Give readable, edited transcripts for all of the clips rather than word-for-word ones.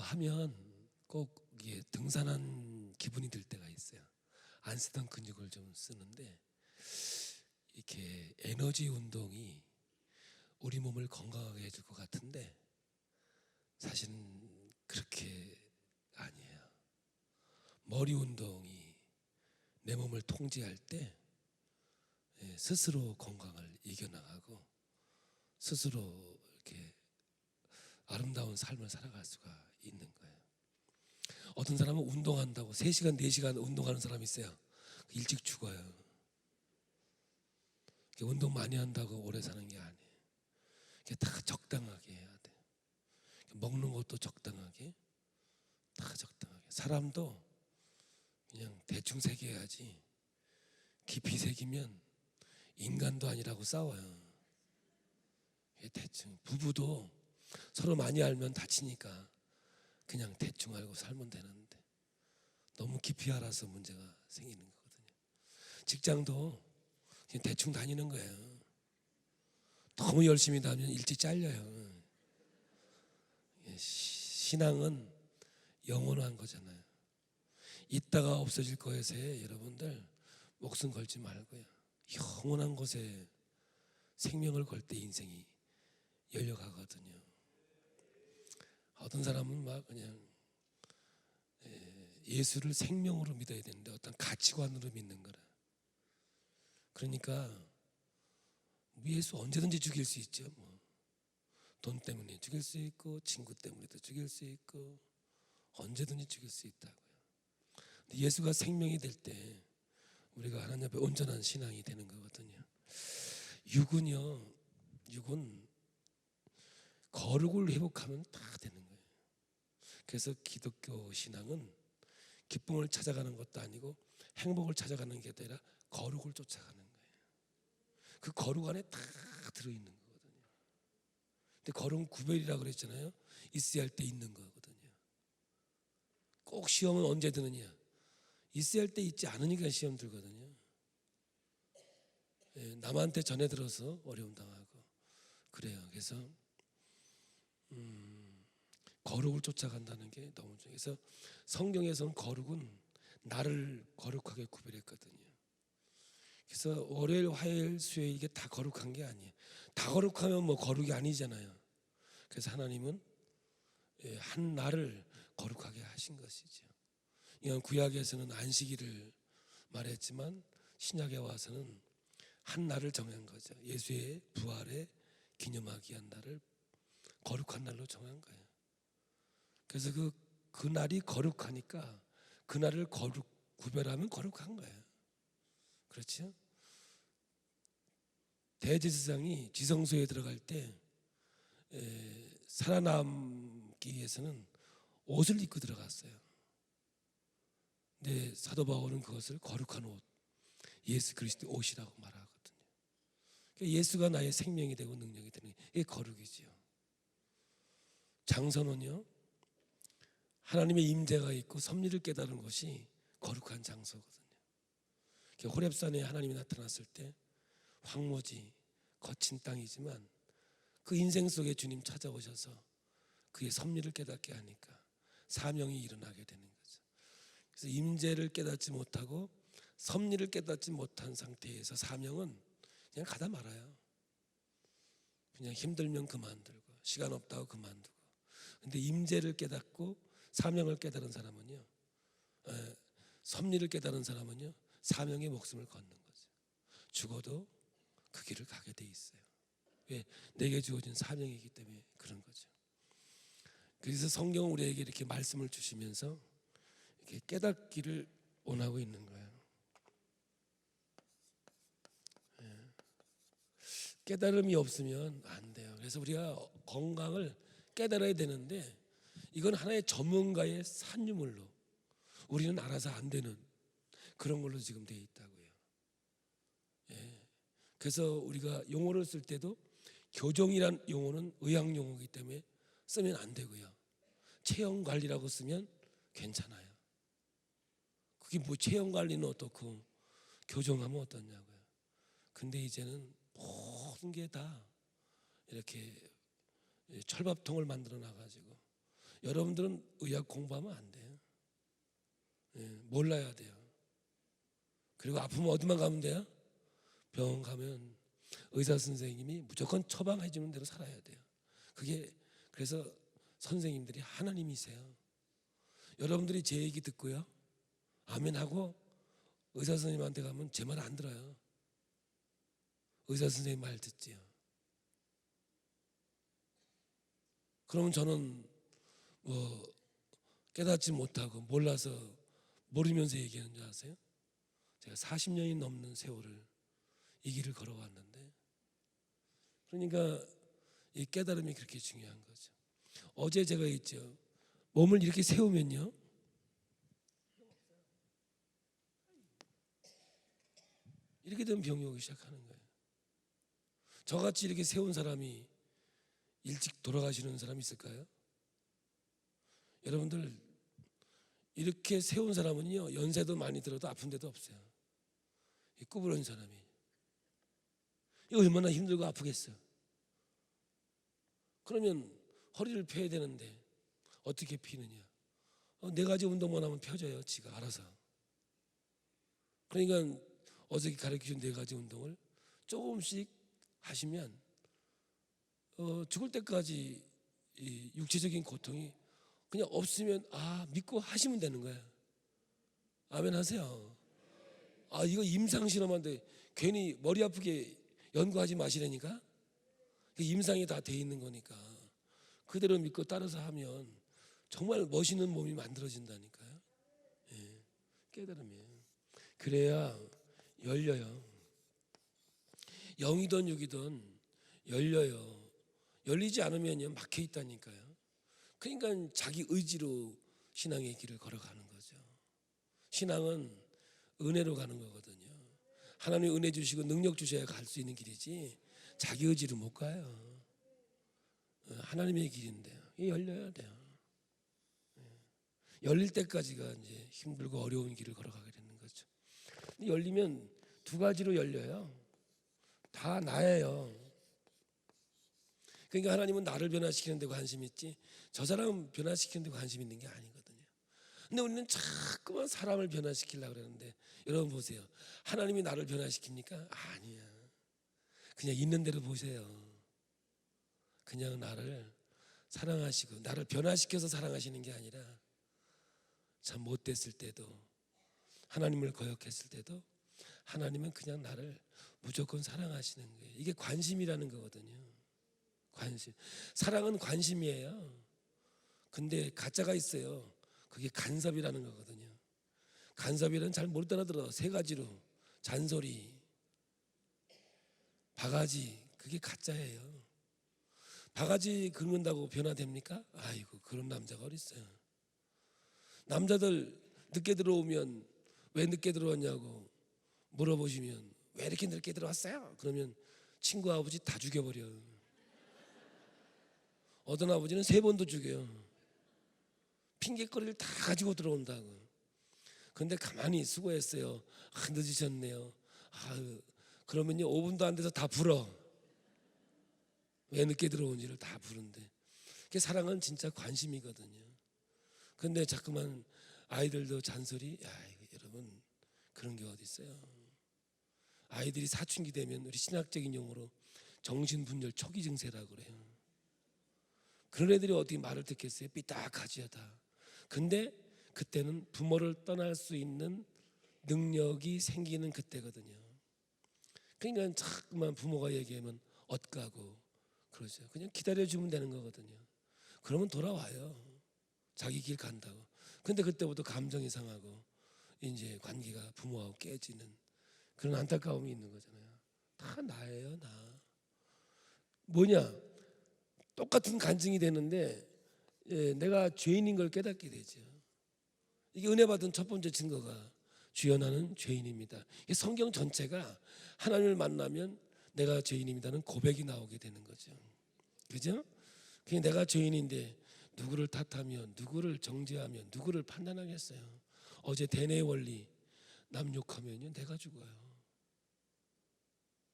하면 꼭 이게 등산한 기분이 들 때가 있어요. 안 쓰던 근육을 좀 쓰는데 이렇게 에너지 운동이 우리 몸을 건강하게 해줄 것 같은데 사실은 그렇게 아니에요. 머리 운동이 내 몸을 통제할 때 스스로 건강을 이겨나가고 스스로 이렇게 아름다운 삶을 살아갈 수가 있는 거예요. 어떤 사람은 운동한다고 3시간, 4시간 운동하는 사람이 있어요. 일찍 죽어요. 운동 많이 한다고 오래 사는 게 아니에요. 다 적당하게 해야 돼요. 먹는 것도 적당하게, 다 적당하게. 사람도 그냥 대충 새겨야지 깊이 새기면 인간도 아니라고 싸워요. 대충. 부부도 서로 많이 알면 다치니까 그냥 대충 알고 살면 되는데 너무 깊이 알아서 문제가 생기는 거거든요. 직장도 그냥 대충 다니는 거예요. 너무 열심히 다니면 일찍 잘려요. 신앙은 영원한 거잖아요. 있다가 없어질 것에 여러분들 목숨 걸지 말고요. 영원한 것에 생명을 걸 때 인생이 열려가거든요. 어떤 사람은 막 그냥 예수를 생명으로 믿어야 되는데 어떤 가치관으로 믿는 거라. 그러니까 예수 언제든지 죽일 수 있죠. 돈 때문에 죽일 수 있고 친구 때문에도 죽일 수 있고 언제든지 죽일 수 있다고요. 근데 예수가 생명이 될 때 우리가 하나님 앞에 온전한 신앙이 되는 거거든요. 육은 거룩을 회복하면 다 되는 거예요. 그래서 기독교 신앙은 기쁨을 찾아가는 것도 아니고 행복을 찾아가는 게 아니라 거룩을 쫓아가는 거예요. 그 거룩 안에 다 들어있는 거거든요. 근데 거룩은 구별이라고 그랬잖아요. 있어야 할 때 있는 거거든요. 꼭 시험은 언제 드느냐? 있어야 할 때 있지 않으니까 시험 들거든요. 남한테 전해 들어서 어려움 당하고 그래요. 그래서 거룩을 쫓아간다는 게 너무 중요해요. 그래서 성경에서는 거룩은 나를 거룩하게 구별했거든요. 그래서 월요일, 화요일, 수요일 이게 다 거룩한 게 아니에요. 다 거룩하면 거룩이 아니잖아요. 그래서 하나님은 한 날을 거룩하게 하신 것이죠. 이건 구약에서는 안식일을 말했지만 신약에 와서는 한 날을 정한 거죠. 예수의 부활에 기념하기 위한 날을 거룩한 날로 정한 거예요. 그래서 그 날이 거룩하니까 그 날을 구별하면 거룩한 거예요. 그렇죠? 대제사장이 지성소에 들어갈 때 살아남기 위해서는 옷을 입고 들어갔어요. 근데 사도 바울은 그것을 거룩한 옷, 예수 그리스도의 옷이라고 말하거든요. 그러니까 예수가 나의 생명이 되고 능력이 되는 게 거룩이지요. 장소는요, 하나님의 임재가 있고 섭리를 깨달은 것이 거룩한 장소거든요. 호렙산에 하나님이 나타났을 때 황무지 거친 땅이지만 그 인생 속에 주님 찾아오셔서 그의 섭리를 깨닫게 하니까 사명이 일어나게 되는 거죠. 그래서 임재를 깨닫지 못하고 섭리를 깨닫지 못한 상태에서 사명은 그냥 가다 말아요. 그냥 힘들면 그만두고 시간 없다고 그만두고. 근데 임재를 깨닫고 사명을 깨달은 사람은요, 섭리를 깨달은 사람은요, 사명의 목숨을 걷는 거죠. 죽어도 그 길을 가게 돼 있어요. 왜? 내게 주어진 사명이기 때문에 그런 거죠. 그래서 성경은 우리에게 이렇게 말씀을 주시면서 이렇게 깨닫기를 원하고 있는 거예요. 깨달음이 없으면 안 돼요. 그래서 우리가 건강을 깨달아야 되는데 이건 하나의 전문가의 산유물로 우리는 알아서 안 되는 그런 걸로 지금 되어 있다고요. 그래서 우리가 용어를 쓸 때도 교정이란 용어는 의학 용어이기 때문에 쓰면 안 되고요. 체형 관리라고 쓰면 괜찮아요. 그게 체형 관리는 어떻고 교정하면 어떻냐고요. 근데 이제는 모든 게 다 이렇게 철밥통을 만들어 놔가지고 여러분들은 의학 공부하면 안 돼요. 몰라야 돼요. 그리고 아프면 어디만 가면 돼요? 병원 가면 의사 선생님이 무조건 처방해 주는 대로 살아야 돼요. 그래서 선생님들이 하나님이세요. 여러분들이 제 얘기 듣고요, 아멘 하고 의사 선생님한테 가면 제 말 안 들어요. 의사 선생님 말 듣지요. 그러면 저는 깨닫지 못하고 몰라서 모르면서 얘기하는 줄 아세요? 제가 40년이 넘는 세월을 이 길을 걸어왔는데, 그러니까 이 깨달음이 그렇게 중요한 거죠. 어제 제가 있죠, 몸을 이렇게 세우면요, 이렇게 되면 병이 오기 시작하는 거예요. 저같이 이렇게 세운 사람이 일찍 돌아가시는 사람이 있을까요? 여러분들, 이렇게 세운 사람은요, 연세도 많이 들어도 아픈 데도 없어요. 이 구부러진 사람이 이거 얼마나 힘들고 아프겠어요. 그러면 허리를 펴야 되는데 어떻게 피느냐? 네 가지 운동만 하면 펴져요, 지가 알아서. 그러니까 어저께 가르쳐준 네 가지 운동을 조금씩 하시면 죽을 때까지 이 육체적인 고통이 그냥 없으면 믿고 하시면 되는 거예요. 아멘 하세요. 이거 임상실험한데 괜히 머리 아프게 연구하지 마시라니까. 임상이 다 돼 있는 거니까 그대로 믿고 따라서 하면 정말 멋있는 몸이 만들어진다니까요. 깨달으면 그래야 열려요. 영이든 육이든 열려요. 열리지 않으면요, 막혀 있다니까요. 그러니까 자기 의지로 신앙의 길을 걸어가는 거죠. 신앙은 은혜로 가는 거거든요. 하나님이 은혜 주시고 능력 주셔야 갈 수 있는 길이지 자기 의지로 못 가요. 하나님의 길인데요, 이 열려야 돼요. 열릴 때까지가 이제 힘들고 어려운 길을 걸어가게 되는 거죠. 열리면 두 가지로 열려요. 다 나예요. 그러니까 하나님은 나를 변화시키는 데 관심 있지 저 사람 변화시키는 데 관심 있는 게 아니거든요. 근데 우리는 자꾸만 사람을 변화시키려고 그러는데, 여러분 보세요. 하나님이 나를 변화시킵니까? 아니야. 그냥 있는 대로 보세요. 그냥 나를 사랑하시고 나를 변화시켜서 사랑하시는 게 아니라 참 못됐을 때도, 하나님을 거역했을 때도 하나님은 그냥 나를 무조건 사랑하시는 거예요. 이게 관심이라는 거거든요. 관심. 사랑은 관심이에요. 근데 가짜가 있어요. 그게 간섭이라는 거거든요. 간섭이란 잘 못 알아들어. 세 가지로: 잔소리, 바가지. 그게 가짜예요. 바가지 긁는다고 변화됩니까? 아이고, 그런 남자가 어딨어요. 남자들 늦게 들어오면 왜 늦게 들어왔냐고 물어보시면 왜 이렇게 늦게 들어왔어요? 그러면 친구 아버지 다 죽여버려. 어떤 아버지는 3번도 죽여요. 핑계거리를 다 가지고 들어온다고. 근데 가만히 수고했어요. 늦으셨네요. 그러면요 5분도 안 돼서 다 불어. 왜 늦게 들어온지를 다 부른대. 그게 사랑은 진짜 관심이거든요. 근데 자꾸만 아이들도 잔소리. 여러분, 그런 게 어디 있어요. 아이들이 사춘기 되면 우리 신학적인 용어로 정신분열 초기 증세라고 그래요. 그런 애들이 어떻게 말을 듣겠어요? 삐딱하지요 다. 근데 그때는 부모를 떠날 수 있는 능력이 생기는 그때거든요. 그러니까 자꾸만 부모가 얘기하면 엇가고 그러죠. 그냥 기다려주면 되는 거거든요. 그러면 돌아와요. 자기 길 간다고. 근데 그때부터 감정이 상하고 이제 관계가 부모하고 깨지는 그런 안타까움이 있는 거잖아요. 다 나예요, 나. 뭐냐? 똑같은 간증이 되는데 내가 죄인인 걸 깨닫게 되죠. 이게 은혜 받은 첫 번째 증거가 주여 나는 죄인입니다. 성경 전체가 하나님을 만나면 내가 죄인입니다는 고백이 나오게 되는 거죠. 그죠? 그냥 내가 죄인인데 누구를 탓하며 누구를 정죄하며 누구를 판단하겠어요. 어제 대뇌의 원리, 남 욕하면요 내가 죽어요.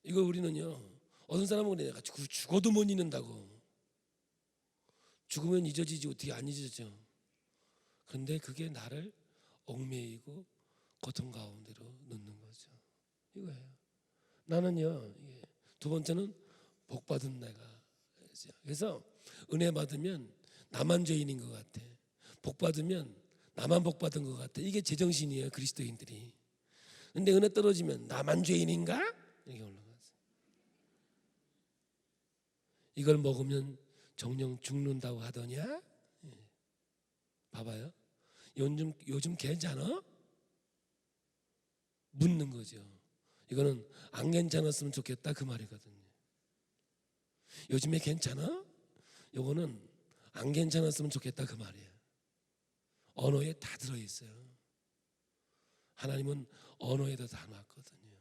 이거 우리는요, 어떤 사람은 그래, 내가 죽어도 못 잊는다고. 죽으면 잊어지지 어떻게 안 잊어져. 그런데 그게 나를 얽매이고 고통 가운데로 넣는 거죠. 이거예요. 나는요, 두 번째는 복 받은 내가. 그래서 은혜 받으면 나만 죄인인 것 같아. 복 받으면 나만 복 받은 것 같아. 이게 제정신이에요, 그리스도인들이. 근데 은혜 떨어지면 나만 죄인인가? 이렇게 올라가서 이걸 먹으면 정령 죽는다고 하더냐? 봐봐요. 요즘 괜찮아? 묻는 거죠. 이거는 안 괜찮았으면 좋겠다 그 말이거든요. 요즘에 괜찮아? 요거는 안 괜찮았으면 좋겠다 그 말이에요. 언어에 다 들어있어요. 하나님은 언어에도 다 놨거든요.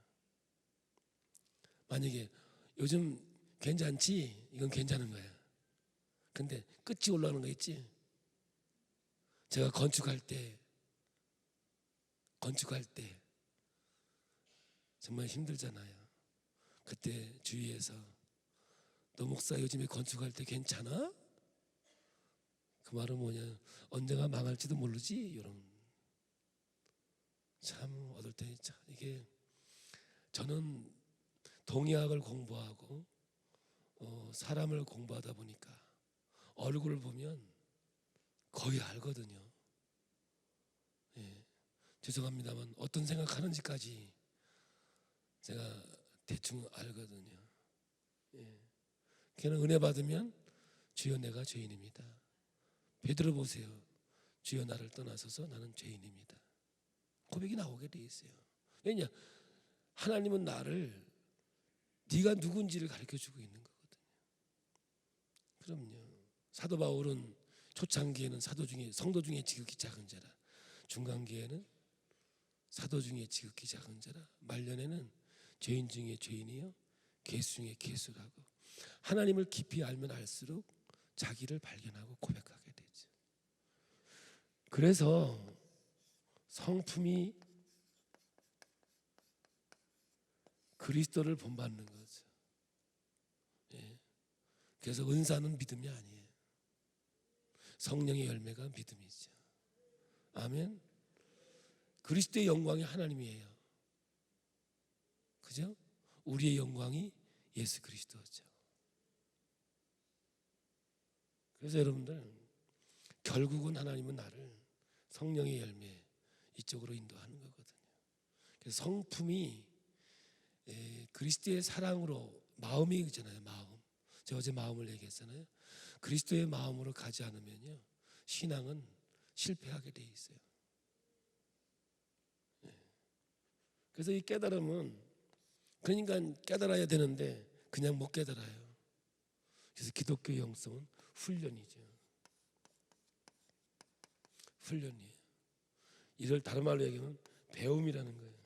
만약에 요즘 괜찮지? 이건 괜찮은 거야. 근데 끝이 올라오는 거 있지? 제가 건축할 때 정말 힘들잖아요. 그때 주위에서 너 목사 요즘에 건축할 때 괜찮아? 그 말은 뭐냐? 언젠가 망할지도 모르지? 이런. 참 얻을 때 참 이게 저는 동의학을 공부하고 사람을 공부하다 보니까 얼굴을 보면 거의 알거든요. 예, 죄송합니다만 어떤 생각하는지까지 제가 대충 알거든요. 예, 걔는 은혜 받으면 주여 내가 죄인입니다. 베드로 보세요. 주여 나를 떠나서서 나는 죄인입니다. 고백이 나오게 돼 있어요. 왜냐? 하나님은 나를 네가 누군지를 가르쳐주고 있는 거거든요. 그럼요. 사도 바울은 초창기에는 성도 중에 지극히 작은 자라, 중간기에는 사도 중에 지극히 작은 자라, 말년에는 죄인 중에 죄인이요 괴수 중에 괴수라고. 하나님을 깊이 알면 알수록 자기를 발견하고 고백하게 되죠. 그래서 성품이 그리스도를 본받는 거죠. 예. 그래서 은사는 믿음이 아니에요. 성령의 열매가 믿음이죠. 아멘. 그리스도의 영광이 하나님이에요. 그죠? 우리의 영광이 예수 그리스도죠. 그래서 여러분들 결국은 하나님은 나를 성령의 열매 이쪽으로 인도하는 거거든요. 그래서 성품이 그리스도의 사랑으로 마음이 있잖아요. 마음. 제가 어제 마음을 얘기했잖아요. 그리스도의 마음으로 가지 않으면요 신앙은 실패하게 돼 있어요. 그래서 이 깨달음은 그러니까 깨달아야 되는데 그냥 못 깨달아요. 그래서 기독교 영성은 훈련이죠. 훈련이에요. 이를 다른 말로 얘기하면 배움이라는 거예요.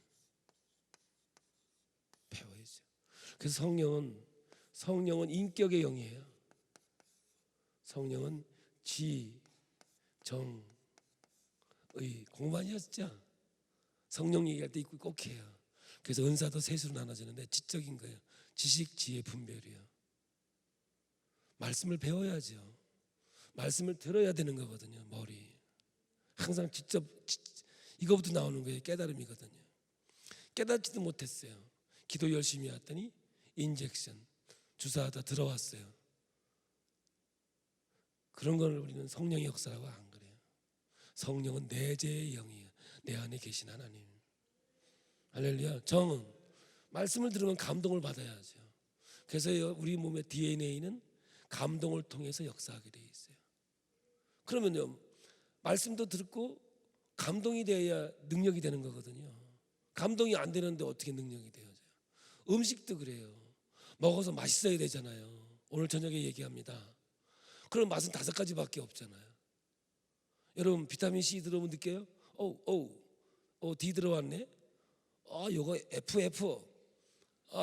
배워야죠. 그래서 성령은 인격의 영이에요. 성령은 지, 정, 의 공부 많이 하셨죠? 성령 얘기할 때 꼭 해요. 그래서 은사도 셋으로 나눠지는데 지적인 거예요. 지식, 지혜, 분별이요. 말씀을 배워야죠. 말씀을 들어야 되는 거거든요. 머리. 항상 직접 이거부터 나오는 거예요. 깨달음이거든요. 깨닫지도 못했어요. 기도 열심히 했더니 인젝션 주사하다 들어왔어요. 그런 걸 우리는 성령의 역사라고 안 그래요. 성령은 내재의 영이에요. 내 안에 계신 하나님. 할렐루야. 정은 말씀을 들으면 감동을 받아야죠. 그래서 우리 몸의 DNA는 감동을 통해서 역사하게 돼 있어요. 그러면요 말씀도 듣고 감동이 돼야 능력이 되는 거거든요. 감동이 안 되는데 어떻게 능력이 돼요? 음식도 그래요. 먹어서 맛있어야 되잖아요. 오늘 저녁에 얘기합니다. 그럼 맛은 5가지밖에 없잖아요. 여러분 비타민 C 들어오면 느껴요? D 들어왔네. 요거 F.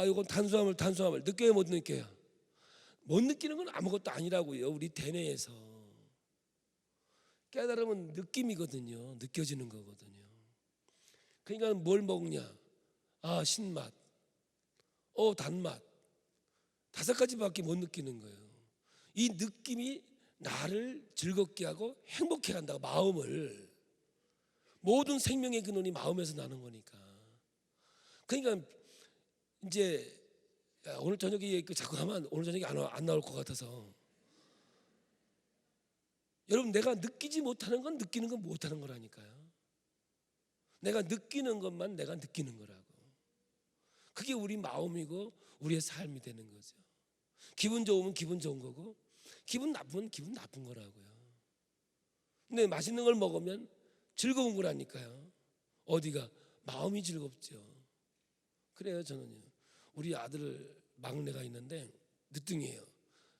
요건 탄수화물 느껴요, 못 느껴요? 못 느끼는 건 아무것도 아니라고요. 우리 대뇌에서 깨달음은 느낌이거든요. 느껴지는 거거든요. 그러니까 뭘 먹냐? 신맛, 단맛 5가지밖에 못 느끼는 거예요. 이 느낌이 나를 즐겁게 하고 행복해 한다고. 마음을, 모든 생명의 근원이 마음에서 나는 거니까. 그러니까 이제 오늘 저녁에 자꾸 하면 오늘 저녁에 안 나올 것 같아서, 여러분, 내가 느끼지 못하는 건 느끼는 건 못하는 거라니까요. 내가 느끼는 것만 내가 느끼는 거라고. 그게 우리 마음이고 우리의 삶이 되는 거죠. 기분 좋으면 기분 좋은 거고 기분 나쁘면 기분 나쁜 거라고요. 근데 맛있는 걸 먹으면 즐거운 거라니까요. 어디가? 마음이 즐겁죠. 그래요. 저는요, 우리 아들 막내가 있는데 늦둥이에요.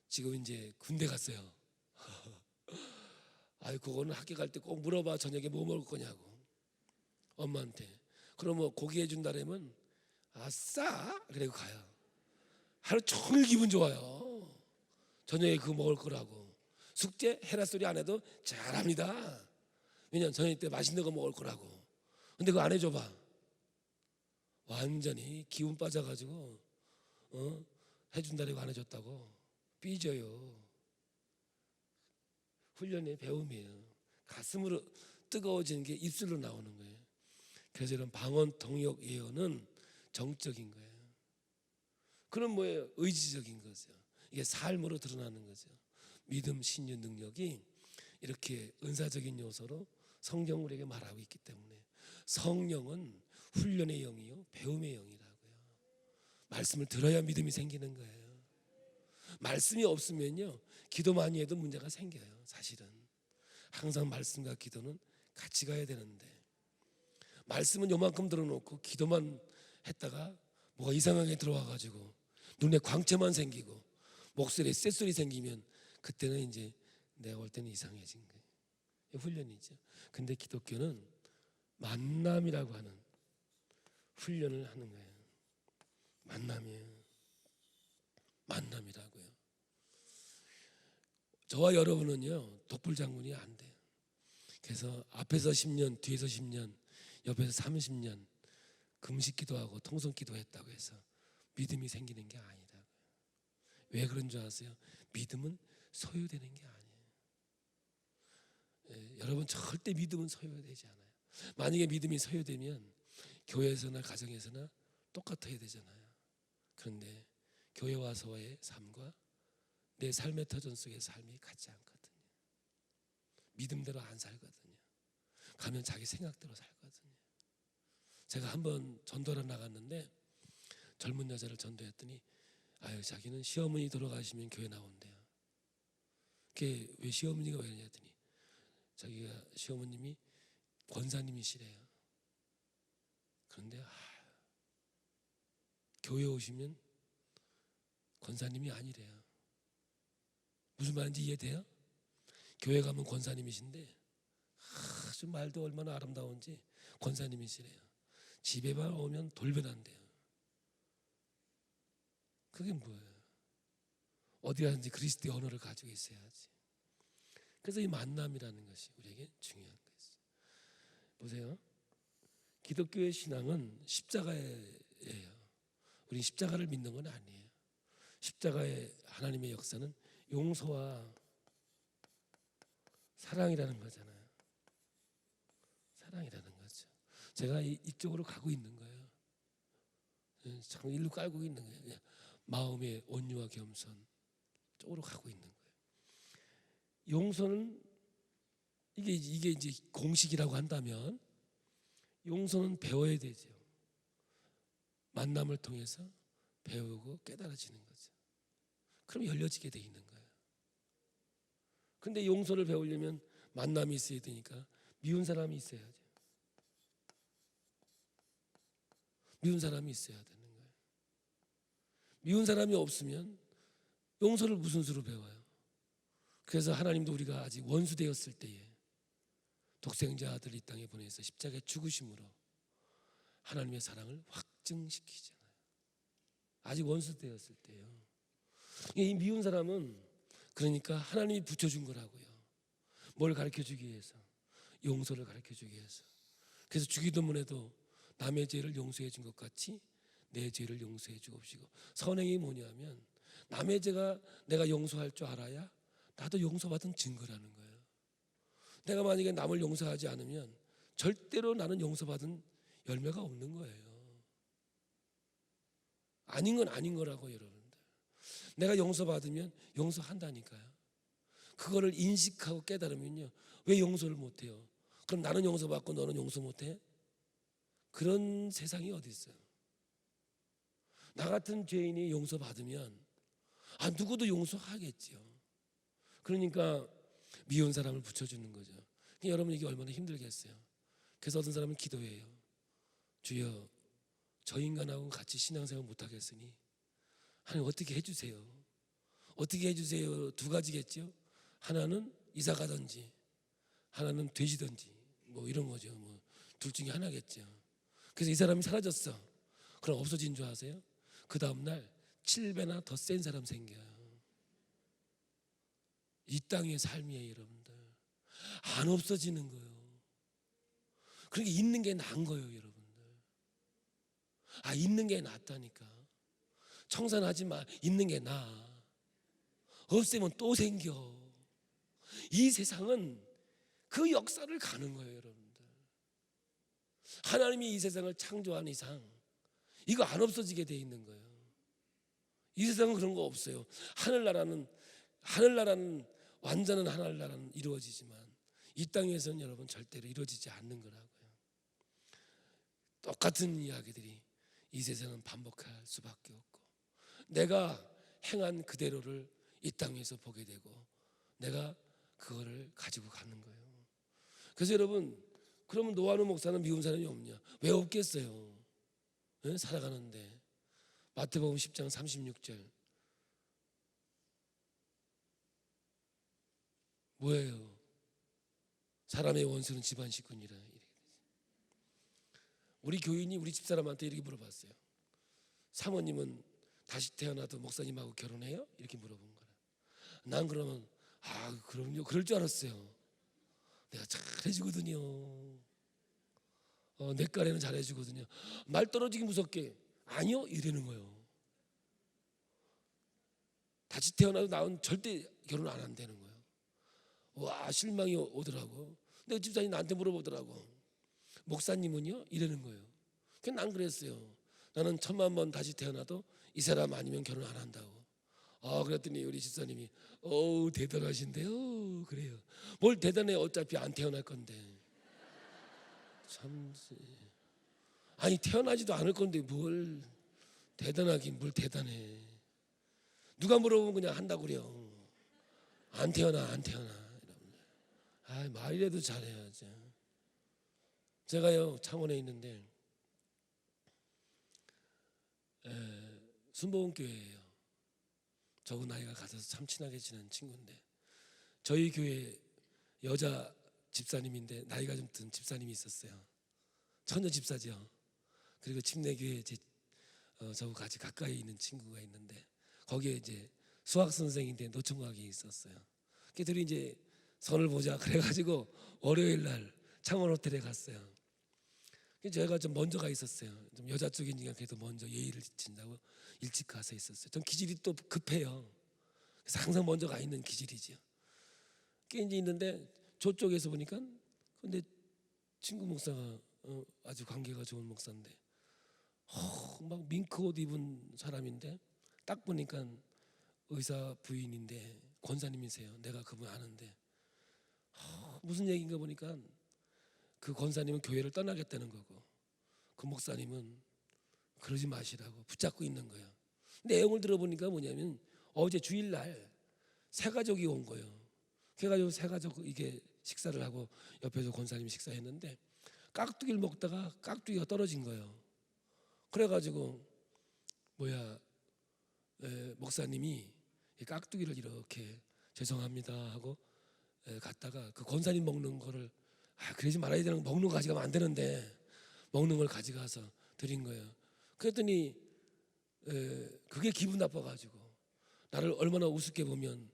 지금 이제 군대 갔어요. 아이, 그거는 학교 갈 때 꼭 물어봐. 저녁에 뭐 먹을 거냐고 엄마한테. 그럼 뭐 고기 해준다라면 아싸 그래고 가요. 하루 종일 기분 좋아요. 저녁에 그거 먹을 거라고. 숙제 해라 소리 안 해도 잘합니다. 왜냐면 저녁 때 맛있는 거 먹을 거라고. 근데 그거 안 해줘봐, 완전히 기운 빠져가지고 해준다라고 안 해줬다고 삐져요. 훈련의 배움이에요. 가슴으로 뜨거워지는 게 입술로 나오는 거예요. 그래서 이런 방언, 통역, 예언은 정적인 거예요. 그럼 뭐예요? 의지적인 거죠. 이게 삶으로 드러나는 거죠. 믿음, 신유, 능력이 이렇게 은사적인 요소로 성경 우리에게 말하고 있기 때문에 성령은 훈련의 영이요 배움의 영이라고요. 말씀을 들어야 믿음이 생기는 거예요. 말씀이 없으면요 기도 많이 해도 문제가 생겨요. 사실은 항상 말씀과 기도는 같이 가야 되는데, 말씀은 요만큼 들어놓고 기도만 했다가 뭐가 이상하게 들어와가지고 눈에 광채만 생기고 목소리에 쇳소리 생기면 그때는 이제 내가 볼 때는 이상해진 거예요. 훈련이죠. 근데 기독교는 만남이라고 하는 훈련을 하는 거예요. 만남이에요. 만남이라고요. 저와 여러분은요 독불장군이 안 돼요. 그래서 앞에서 10년, 뒤에서 10년, 옆에서 30년 금식 기도하고 통성 기도했다고 해서 믿음이 생기는 게 아니라고요. 왜 그런 줄 아세요? 믿음은 소유되는 게 아니에요. 여러분, 절대 믿음은 소유되지 않아요. 만약에 믿음이 소유되면 교회에서나 가정에서나 똑같아야 되잖아요. 그런데 교회 와서의 삶과 내 삶의 터전 속의 삶이 같지 않거든요. 믿음대로 안 살거든요. 가면 자기 생각대로 살거든요. 제가 한번 전도를 나갔는데 젊은 여자를 전도했더니 아유, 자기는 시어머니 돌아가시면 교회 나온대요. 그게 왜 시어머니가 왜 그러냐 했더니 자기가 시어머님이 권사님이시래요. 그런데 교회 오시면 권사님이 아니래요. 무슨 말인지 이해돼요? 교회 가면 권사님이신데 아주 말도 얼마나 아름다운지 권사님이시래요. 집에만 오면 돌변한대요. 그게 뭐예요? 어디 가든지 그리스도의 언어를 가지고 있어야지. 그래서 이 만남이라는 것이 우리에게 중요한 것이죠. 보세요. 기독교의 신앙은 십자가예요. 우리 십자가를 믿는 건 아니에요. 십자가의 하나님의 역사는 용서와 사랑이라는 거잖아요. 사랑이라는 거죠. 제가 이쪽으로 가고 있는 거예요. 참 일로 깔고 있는 거예요. 마음의 온유와 겸손 쪽으로 가고 있는 거예요. 용서는 이게 이제 공식이라고 한다면 용서는 배워야 되죠. 만남을 통해서 배우고 깨달아지는 거죠. 그럼 열려지게 돼 있는 거예요. 근데 용서를 배우려면 만남이 있어야 되니까 미운 사람이 있어야죠. 미운 사람이 있어야 되는 거예요. 미운 사람이 없으면 용서를 무슨 수로 배워요? 그래서 하나님도 우리가 아직 원수 되었을 때에 독생자 아들을 이 땅에 보내서 십자가의 죽으심으로 하나님의 사랑을 확증시키잖아요. 아직 원수 되었을 때요. 이 미운 사람은 그러니까 하나님이 붙여준 거라고요. 뭘 가르쳐주기 위해서? 용서를 가르쳐주기 위해서. 그래서 주기도문에도 남의 죄를 용서해 준 것 같이 내 죄를 용서해 주옵시고. 선행이 뭐냐면 남의 죄가 내가 용서할 줄 알아야 나도 용서받은 증거라는 거예요. 내가 만약에 남을 용서하지 않으면 절대로 나는 용서받은 열매가 없는 거예요. 아닌 건 아닌 거라고 여러분들. 내가 용서받으면 용서한다니까요. 그거를 인식하고 깨달으면요, 왜 용서를 못해요? 그럼 나는 용서받고 너는 용서 못해? 그런 세상이 어디 있어요? 나 같은 죄인이 용서받으면 누구도 용서하겠지요. 그러니까 미운 사람을 붙여주는 거죠. 여러분 이게 얼마나 힘들겠어요. 그래서 어떤 사람은 기도해요. 주여, 저 인간하고 같이 신앙생활 못하겠으니 하나님 어떻게 해주세요. 어떻게 해주세요. 두 가지겠죠. 하나는 이사 가든지 하나는 되시든지 뭐 이런 거죠. 뭐 둘 중에 하나겠죠. 그래서 이 사람이 사라졌어. 그럼 없어진 줄 아세요? 그 다음날 7배나 더 센 사람 생겨요. 이 땅의 삶이에요, 여러분들. 안 없어지는 거예요. 그러니까 있는 게 나은 거예요, 여러분들. 있는 게 낫다니까. 청산하지 마. 있는 게 나아. 없애면 또 생겨. 이 세상은 그 역사를 가는 거예요, 여러분들. 하나님이 이 세상을 창조한 이상 이거 안 없어지게 돼 있는 거예요. 이 세상은 그런 거 없어요. 하늘나라는 완전한 하늘나라는 이루어지지만 이 땅에서는 여러분 절대로 이루어지지 않는 거라고요. 똑같은 이야기들이 이 세상은 반복할 수밖에 없고 내가 행한 그대로를 이 땅에서 보게 되고 내가 그거를 가지고 가는 거예요. 그래서 여러분, 그러면 노아노 목사는 미운 사람이 없냐? 왜 없겠어요? 네? 살아가는데. 마태복음 10장 36절 뭐예요? 사람의 원수는 집안 식구니라. 우리 교인이 우리 집사람한테 이렇게 물어봤어요. 사모님은 다시 태어나도 목사님하고 결혼해요? 이렇게 물어본 거라. 난 그러면 그럼요. 그럴 줄 알았어요. 내가 잘해주거든요. 내 딸에는 잘해주거든요. 말 떨어지기 무섭게 아니요 이러는 거예요. 다시 태어나도 나는 절대 결혼 안 한다는 거예요. 와, 실망이 오더라고. 내 집사님이 나한테 물어보더라고. 목사님은요? 이러는 거예요. 그래서 난 그랬어요. 나는 1000만 번 다시 태어나도 이 사람 아니면 결혼 안 한다고. 그랬더니 우리 집사님이 대단하신데요. 그래요. 뭘 대단해. 어차피 안 태어날 건데. 참. 태어나지도 않을 건데 뭘 대단하긴 뭘 대단해. 누가 물어보면 그냥 한다고 그래요. 안 태어나. 말이라도 잘해야지. 제가요 창원에 있는데 순복음교회예요. 저하고 나이가 같아서 참 친하게 지낸 친구인데 저희 교회 여자 집사님인데 나이가 좀 든 집사님이 있었어요. 처녀 집사죠. 그리고 침례교회 저하고 같이 가까이 있는 친구가 있는데 거기에 이제 수학 선생인데 노총각이 있었어요. 그 둘이 이제 선을 보자 그래가지고 월요일 날 창원 호텔에 갔어요. 제가 좀 먼저 가 있었어요. 좀 여자 쪽이니까 그래도 먼저 예의를 지킨다고 일찍 가서 있었어요. 전 기질이 또 급해요. 그래서 항상 먼저 가 있는 기질이죠. 꽤 이제 있는데 저쪽에서 보니까 근데 친구 목사가 아주 관계가 좋은 목사인데 막 밍크 옷 입은 사람인데 딱 보니까 의사 부인인데 권사님이세요. 내가 그분 아는데 무슨 얘기인가 보니까 그 권사님은 교회를 떠나겠다는 거고 그 목사님은 그러지 마시라고 붙잡고 있는 거예요. 내용을 들어보니까 뭐냐면 어제 주일날 새 가족이 온 거예요. 그래가지고 새 가족 이게 식사를 하고 옆에서 권사님이 식사했는데 깍두기를 먹다가 깍두기가 떨어진 거예요. 그래가지고 목사님이 이 깍두기를 이렇게 죄송합니다 하고 갔다가 그 권사님 먹는 거를 그러지 말아야 되는 거 먹는 거 가져가면 안 되는데 먹는 걸 가져가서 드린 거예요. 그랬더니 그게 기분 나빠가지고 나를 얼마나 우습게 보면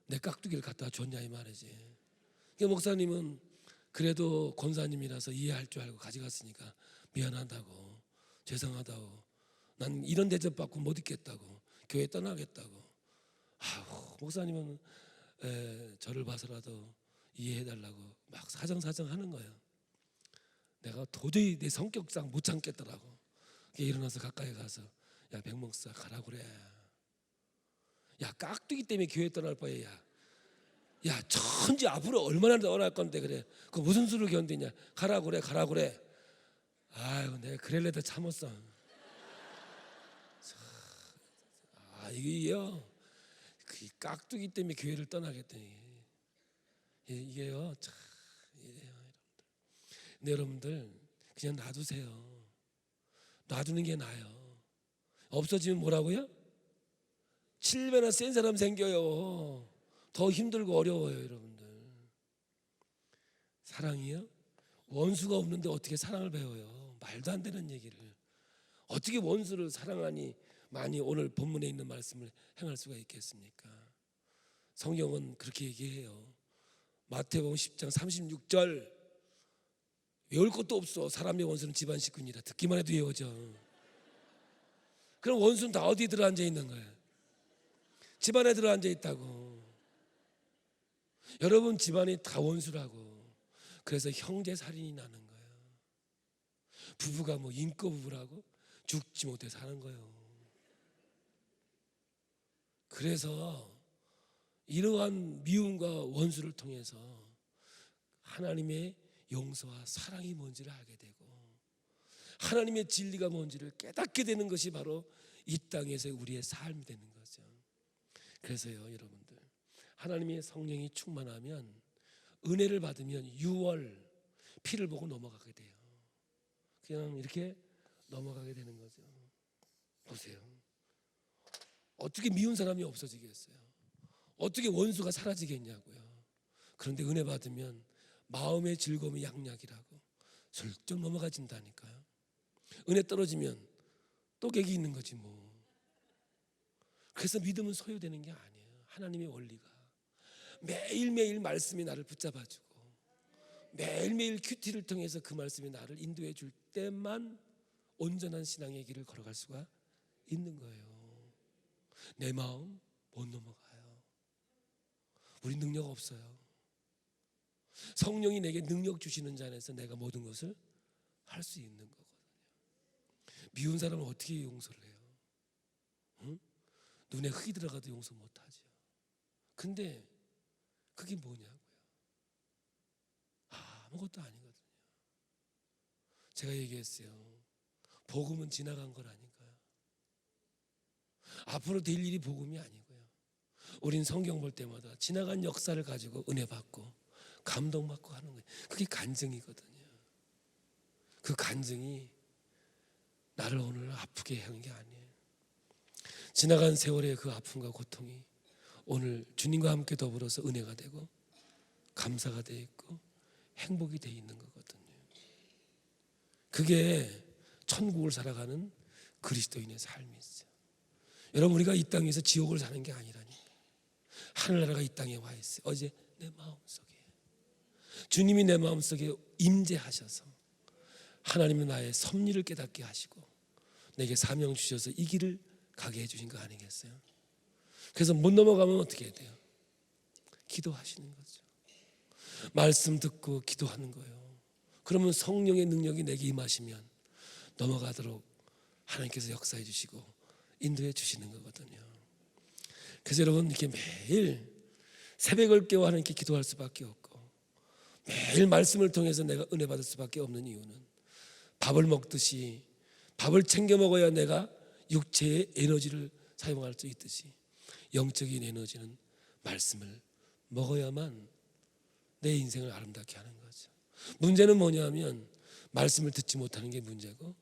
내 깍두기를 갖다 줬냐 이 말이지. 그러니까 목사님은 그래도 권사님이라서 이해할 줄 알고 가져갔으니까 미안하다고 죄송하다고 난 이런 대접 받고 못 있겠다고 교회 떠나겠다고. 목사님은 저를 봐서라도 이해해달라고 막 사정사정 하는 거예요. 내가 도저히 내 성격상 못 참겠더라고. 일어나서 가까이 가서 야 백목사 가라 그래. 야 깍두기 때문에 교회 떠날 바에 야 천지 앞으로 얼마나 떠날 건데 그래. 그 무슨 수를 견디냐. 가라 그래 가라 그래. 아유 내가 그럴래도 참았어. 이게요 그 깍두기 때문에 교회를 떠나겠더니 이게요 참 이래요. 근데 여러분들 그냥 놔두세요. 놔두는 게 나아요. 없어지면 뭐라고요? 7배나 센 사람 생겨요. 더 힘들고 어려워요. 여러분들 사랑이요? 원수가 없는데 어떻게 사랑을 배워요? 말도 안 되는 얘기를 어떻게 원수를 사랑하니 많이 오늘 본문에 있는 말씀을 행할 수가 있겠습니까? 성경은 그렇게 얘기해요. 마태복음 10장 36절 외울 것도 없어. 사람의 원수는 집안 식구니라. 듣기만 해도 외워져. 그럼 원수는 다 어디 들어앉아 있는 거예요? 집안에 들어앉아 있다고. 여러분 집안이 다 원수라고. 그래서 형제 살인이 나는 거예요. 부부가 뭐 인과 부부라고 죽지 못해 사는 거예요. 그래서 이러한 미움과 원수를 통해서 하나님의 용서와 사랑이 뭔지를 알게 되고 하나님의 진리가 뭔지를 깨닫게 되는 것이 바로 이 땅에서의 우리의 삶이 되는 거죠. 그래서요 여러분들 하나님의 성령이 충만하면 은혜를 받으면 6월 피를 보고 넘어가게 돼요. 그냥 이렇게 넘어가게 되는 거죠. 보세요. 어떻게 미운 사람이 없어지겠어요? 어떻게 원수가 사라지겠냐고요. 그런데 은혜 받으면 마음의 즐거움이 양약이라고 슬쩍 넘어가진다니까요. 은혜 떨어지면 또 객이 있는 거지 뭐. 그래서 믿음은 소요되는 게 아니에요. 하나님의 원리가 매일매일 말씀이 나를 붙잡아주고 매일매일 큐티를 통해서 그 말씀이 나를 인도해 줄 때만 온전한 신앙의 길을 걸어갈 수가 있는 거예요. 내 마음 못 넘어가요. 우리 능력 없어요. 성령이 내게 능력 주시는 자 안에서 내가 모든 것을 할 수 있는 거거든요. 미운 사람은 어떻게 용서를 해요? 응? 눈에 흙이 들어가도 용서 못하죠. 근데 그게 뭐냐고요? 아무것도 아니거든요. 제가 얘기했어요. 복음은 지나간 거라니까요. 앞으로 될 일이 복음이 아니고요. 우린 성경 볼 때마다 지나간 역사를 가지고 은혜 받고 감동받고 하는 거예요. 그게 간증이거든요. 그 간증이 나를 오늘 아프게 하는 게 아니에요. 지나간 세월의 그 아픔과 고통이 오늘 주님과 함께 더불어서 은혜가 되고 감사가 되어 있고 행복이 되어 있는 거거든요. 그게 천국을 살아가는 그리스도인의 삶이죠. 여러분 우리가 이 땅에서 지옥을 사는 게 아니라니. 하늘나라가 이 땅에 와 있어요. 어제 내 마음속에 주님이 내 마음속에 임재하셔서 하나님은 나의 섭리를 깨닫게 하시고 내게 사명 주셔서 이 길을 가게 해주신 거 아니겠어요? 그래서 못 넘어가면 어떻게 해야 돼요? 기도하시는 거죠. 말씀 듣고 기도하는 거예요. 그러면 성령의 능력이 내게 임하시면 넘어가도록 하나님께서 역사해 주시고 인도해 주시는 거거든요. 그래서 여러분 이렇게 매일 새벽을 깨워 하나님께 기도할 수밖에 없고 매일 말씀을 통해서 내가 은혜 받을 수밖에 없는 이유는 밥을 먹듯이 밥을 챙겨 먹어야 내가 육체의 에너지를 사용할 수 있듯이 영적인 에너지는 말씀을 먹어야만 내 인생을 아름답게 하는 거죠. 문제는 뭐냐면 말씀을 듣지 못하는 게 문제고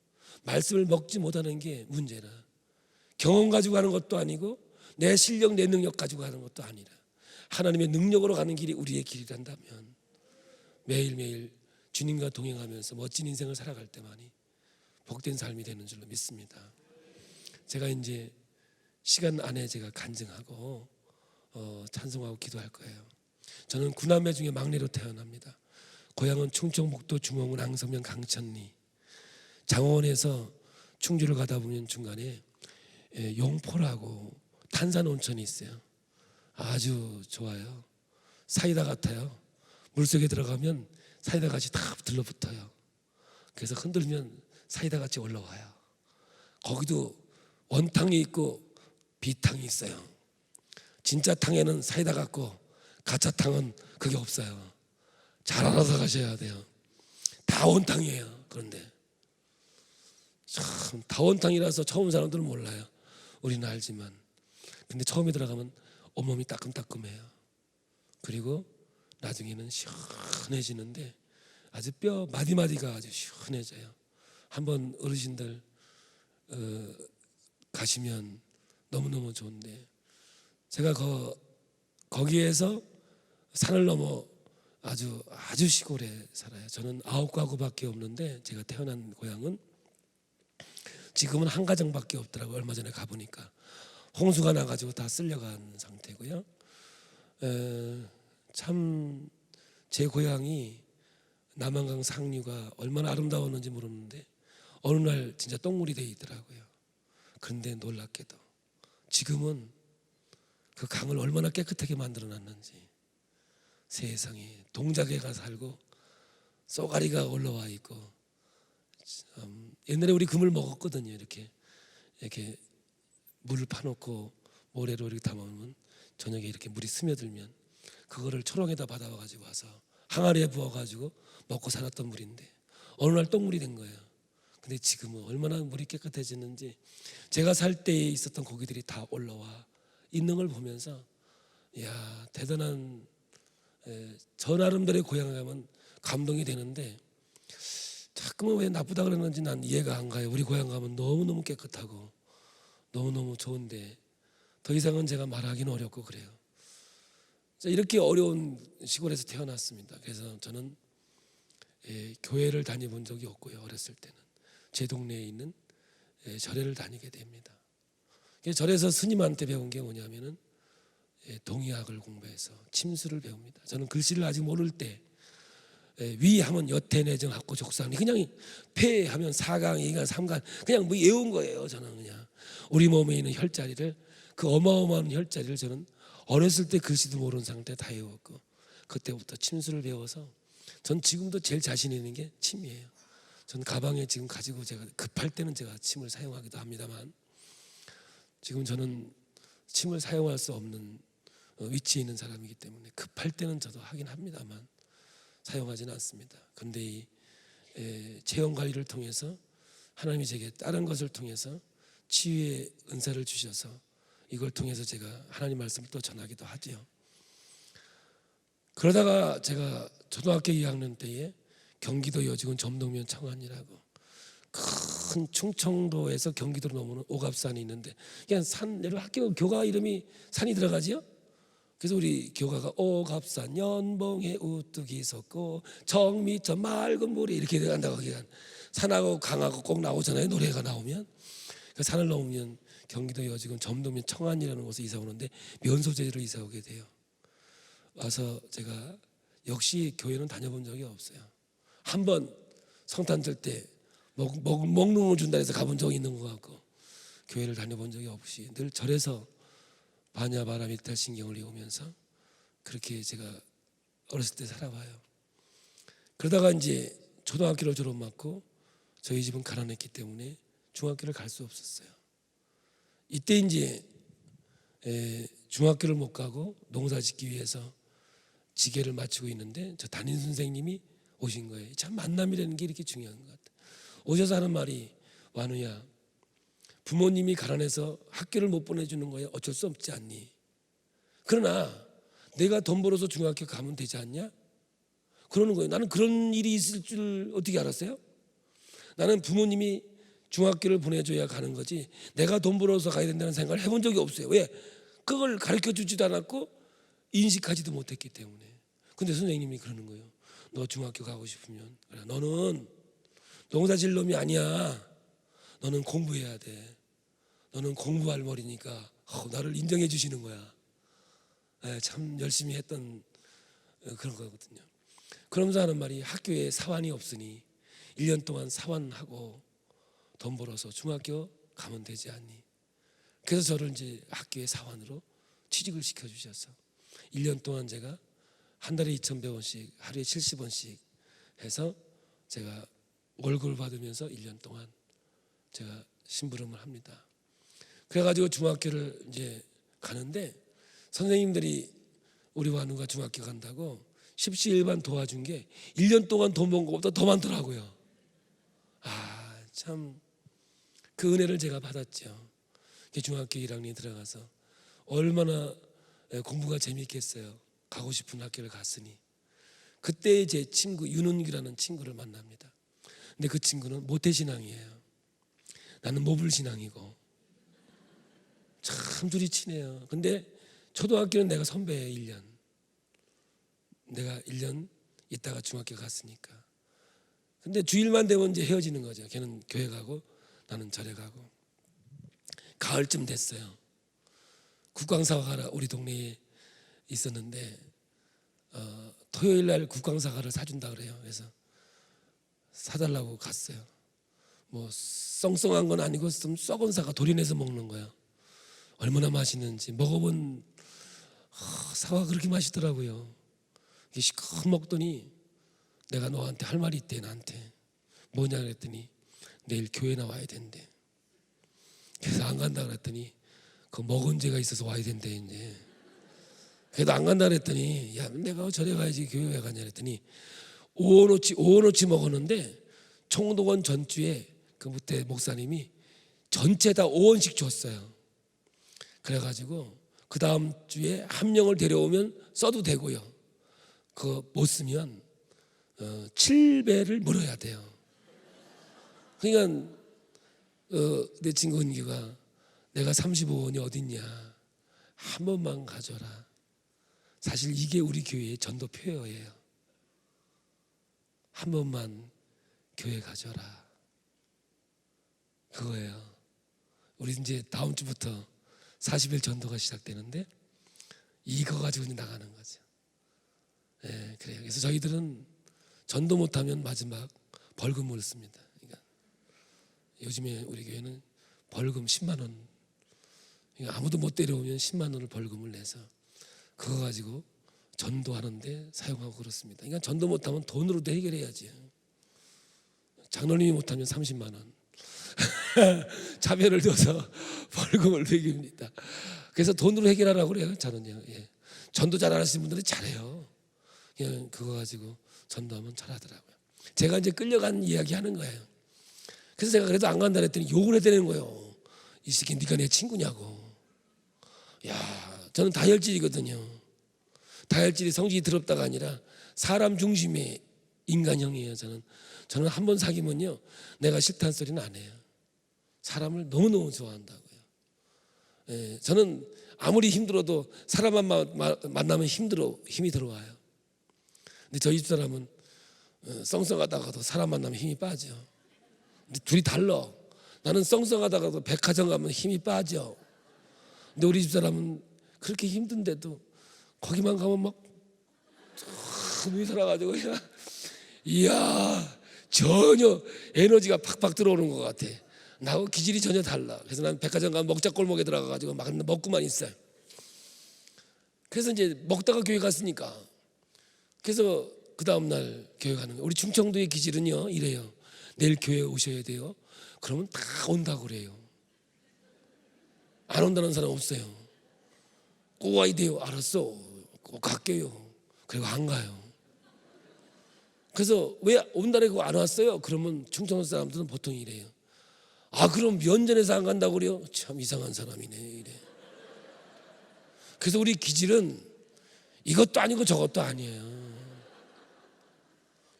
말씀을 먹지 못하는 게 문제라. 경험 가지고 가는 것도 아니고 내 실력 내 능력 가지고 가는 것도 아니라 하나님의 능력으로 가는 길이 우리의 길이란다면 매일매일 주님과 동행하면서 멋진 인생을 살아갈 때만이 복된 삶이 되는 줄로 믿습니다. 제가 이제 시간 안에 제가 간증하고 찬송하고 기도할 거예요. 저는 9남매 중에 막내로 태어납니다. 고향은 충청북도 중원군 앙성면 강천리. 장원에서 충주를 가다 보면 중간에 용포라고 탄산 온천이 있어요. 아주 좋아요. 사이다 같아요. 물속에 들어가면 사이다 같이 다 들러붙어요. 그래서 흔들면 사이다 같이 올라와요. 거기도 원탕이 있고 비탕이 있어요. 진짜 탕에는 사이다 같고 가짜 탕은 그게 없어요. 잘 알아서 가셔야 돼요. 다 원탕이에요. 그런데 참 다원탕이라서 처음 사람들은 몰라요. 우리는 알지만. 근데 처음에 들어가면 온몸이 따끔따끔해요. 그리고 나중에는 시원해지는데 아주 뼈 마디마디가 아주 시원해져요. 한번 어르신들 가시면 너무너무 좋은데, 제가 거기에서 산을 넘어 아주 시골에 살아요. 저는 9가구밖에 없는데 제가 태어난 고향은 지금은 한 가정밖에 없더라고요. 얼마 전에 가보니까 홍수가 나가지고 다 쓸려간 상태고요. 참 제 고향이 남한강 상류가 얼마나 아름다웠는지 모르는데 어느 날 진짜 똥물이 돼 있더라고요. 그런데 놀랍게도 지금은 그 강을 얼마나 깨끗하게 만들어놨는지, 세상에 동작에가 살고 쏘가리가 올라와 있고, 옛날에 우리 금을 먹었거든요. 이렇게 물을 파놓고 모래로 이렇게 담아놓으면 저녁에 이렇게 물이 스며들면 그거를 초롱에다 받아와가지고 와서 항아리에 부어가지고 먹고 살았던 물인데 어느 날 똥물이 된 거예요. 근데 지금은 얼마나 물이 깨끗해졌는지, 제가 살 때에 있었던 고기들이 다 올라와 있는 걸 보면서, 이야, 대단한, 저 나름대로의 고향에 가면 감동이 되는데 자꾸만 왜 나쁘다 그러는지 난 이해가 안 가요. 우리 고향 가면 너무너무 깨끗하고 너무너무 좋은데 더 이상은 제가 말하기는 어렵고 그래요. 이렇게 어려운 시골에서 태어났습니다. 그래서 저는 교회를 다녀본 적이 없고요. 어렸을 때는 제 동네에 있는 절에를 다니게 됩니다. 절에서 스님한테 배운 게 뭐냐면은 동의학을 공부해서 침수를 배웁니다. 저는 글씨를 아직 모를 때 위하면 여태 내정 합고 족상, 그냥 폐하면 사강 이간 삼간 그냥 뭐 외운 거예요. 저는 그냥 우리 몸에 있는 혈자리를, 그 어마어마한 혈자리를 저는 어렸을 때 글씨도 모르는 상태에 다 외웠고, 그때부터 침수를 배워서 전 지금도 제일 자신 있는 게 침이에요. 전 가방에 지금 가지고 제가 급할 때는 제가 침을 사용하기도 합니다만, 지금 저는 침을 사용할 수 없는 위치에 있는 사람이기 때문에 급할 때는 저도 하긴 합니다만 사용하지는 않습니다. 그런데 이 체형 관리를 통해서 하나님이 제게 다른 것을 통해서 치유의 은사를 주셔서 이걸 통해서 제가 하나님 말씀을 또 전하기도 하죠. 그러다가 제가 초등학교 2학년 때에 경기도 여직원 점동면 청안이라고 큰 충청도에서 경기도로 넘어오는 오갑산이 있는데, 그냥 산 내려 학교 교가 이름이 산이 들어가지요. 그래서 우리 교가가 오갑산 연봉에 우뚝이 섰고 정미저 맑은 물이 이렇게 들어간다고. 거기가 산하고 강하고 꼭 나오잖아요. 노래가 나오면. 그 산을 넘으면 경기도 여직원 점동면 청안이라는 곳에 이사 오는데 면소재로 이사 오게 돼요. 와서 제가 역시 교회는 다녀본 적이 없어요. 한번 성탄 절 때 먹는 걸 준다 해서 가본 적이 있는 것 같고, 교회를 다녀본 적이 없이 늘 절에서 반야 바람 일탈 신경을 읽으면서 그렇게 제가 어렸을 때 살아봐요. 그러다가 이제 초등학교를 졸업하고 저희 집은 가난했기 때문에 중학교를 갈 수 없었어요. 이때 이제 중학교를 못 가고 농사 짓기 위해서 지게를 맞추고 있는데 저 담임 선생님이 오신 거예요. 참 만남이라는 게 이렇게 중요한 것 같아요. 오셔서 하는 말이, 완우야, 부모님이 가난해서 학교를 못 보내주는 거야. 어쩔 수 없지 않니? 그러나 내가 돈 벌어서 중학교 가면 되지 않냐? 그러는 거예요. 나는 그런 일이 있을 줄 어떻게 알았어요? 나는 부모님이 중학교를 보내줘야 가는 거지 내가 돈 벌어서 가야 된다는 생각을 해본 적이 없어요. 왜? 그걸 가르쳐 주지도 않았고 인식하지도 못했기 때문에. 근데 선생님이 그러는 거예요. 너 중학교 가고 싶으면 그래, 너는 농사질 놈이 아니야. 너는 공부해야 돼. 너는 공부할 머리니까. 나를 인정해 주시는 거야. 참 열심히 했던 그런 거거든요. 그러면서 하는 말이, 학교에 사환이 없으니 1년 동안 사환하고 돈 벌어서 중학교 가면 되지 않니? 그래서 저를 이제 학교의 사환으로 취직을 시켜주셔서 1년 동안 제가 한 달에 2,100원씩 하루에 70원씩 해서 제가 월급을 받으면서 1년 동안 제가 심부름을 합니다. 그래가지고 중학교를 이제 가는데 선생님들이 우리 완우가 중학교 간다고 십시일반 도와준 게 1년 동안 돈 번 것보다 더 많더라고요. 참 그 은혜를 제가 받았죠. 중학교 1학년에 들어가서 얼마나 공부가 재미있겠어요. 가고 싶은 학교를 갔으니. 그때 제 친구 윤은규라는 친구를 만납니다. 근데 그 친구는 모태신앙이에요. 나는 모불신앙이고 참 둘이 친해요. 근데 초등학교는 내가 선배예요. 1년. 내가 1년 있다가 중학교 갔으니까. 근데 주일만 되면 이제 헤어지는 거죠. 걔는 교회 가고 나는 절에 가고. 가을쯤 됐어요. 국광사과가 우리 동네에 있었는데 토요일 날 국광사과를 사준다 그래요. 그래서 사달라고 갔어요. 뭐 썽썽한 건 아니고 좀 썩은 사과 도려내서 먹는 거야. 얼마나 맛있는지 먹어본 사과 그렇게 맛있더라고요. 시컷 먹더니 내가 너한테 할 말이 있대. 나한테 뭐냐 그랬더니 내일 교회 나와야 된대. 그래서 안 간다 그랬더니 그 먹은 죄가 있어서 와야 된대. 이제 그래도 안 간다 그랬더니 야 내가 절에 가야지 교회 왜 가냐 그랬더니 5원어치 먹었는데 총독원 전주에 그 무태 목사님이 전체 다 5원씩 줬어요. 그래가지고 그 다음 주에 한 명을 데려오면 써도 되고요. 그거 못 쓰면 7배를 물어야 돼요. 그러니까 내 친구 은규가 내가 35원이 어딨냐 한 번만 가져라. 사실 이게 우리 교회의 전도 표어예요. 한 번만 교회 가져라. 그거예요. 우리 이제 다음 주부터 40일 전도가 시작되는데 이거 가지고 이제 나가는 거죠. 네, 그래요. 그래서 저희들은 전도 못하면 마지막 벌금을 씁니다. 그러니까 요즘에 우리 교회는 벌금 10만 원. 그러니까 아무도 못 데려오면 10만 원을 벌금을 내서 그거 가지고 전도하는데 사용하고 그렇습니다. 그러니까 전도 못하면 돈으로도 해결해야지. 장로님이 못하면 30만 원. 차별을 둬서 벌금을 매깁니다. 그래서 돈으로 해결하라고 그래요. 저는요. 예. 전도 잘 하시는 분들은 잘해요. 그냥 그거 가지고 전도하면 잘하더라고요. 제가 이제 끌려간 이야기 하는 거예요. 그래서 제가 그래도 안 간다 그랬더니 욕을 해대는 거예요. 이 새끼 네가 내 친구냐고. 야, 저는 다혈질이거든요. 다혈질이 성질이 더럽다가 아니라 사람 중심의 인간형이에요. 저는 한 번 사귀면요 내가 싫다는 소리는 안 해요. 사람을 너무너무 좋아한다고요. 예, 저는 아무리 힘들어도 사람만 만나면 힘이 들어와요. 근데 저희 집 사람은 썽썽하다가도 사람 만나면 힘이 빠져. 근데 둘이 달라. 나는 썽썽하다가도 백화점 가면 힘이 빠져. 근데 우리 집 사람은 그렇게 힘든데도 거기만 가면 막 힘이 살아가지고 그냥 이야 전혀 에너지가 팍팍 들어오는 것 같아. 나하고 기질이 전혀 달라. 그래서 난 백화점 가면 먹자 골목에 들어가가지고 막 먹고만 있어요. 그래서 이제 먹다가 교회 갔으니까 그래서 그 다음날 교회 가는 거예요. 우리 충청도의 기질은요 이래요. 내일 교회 오셔야 돼요. 그러면 다 온다고 그래요. 안 온다는 사람 없어요. 꼭 와야 돼요. 알았어. 꼭 갈게요. 그리고 안 가요. 그래서 왜 온다고 안 왔어요? 그러면 충청도 사람들은 보통 이래요. 그럼 면전에서 안 간다고 그래요? 참 이상한 사람이네 이래. 그래서 우리 기질은 이것도 아니고 저것도 아니에요.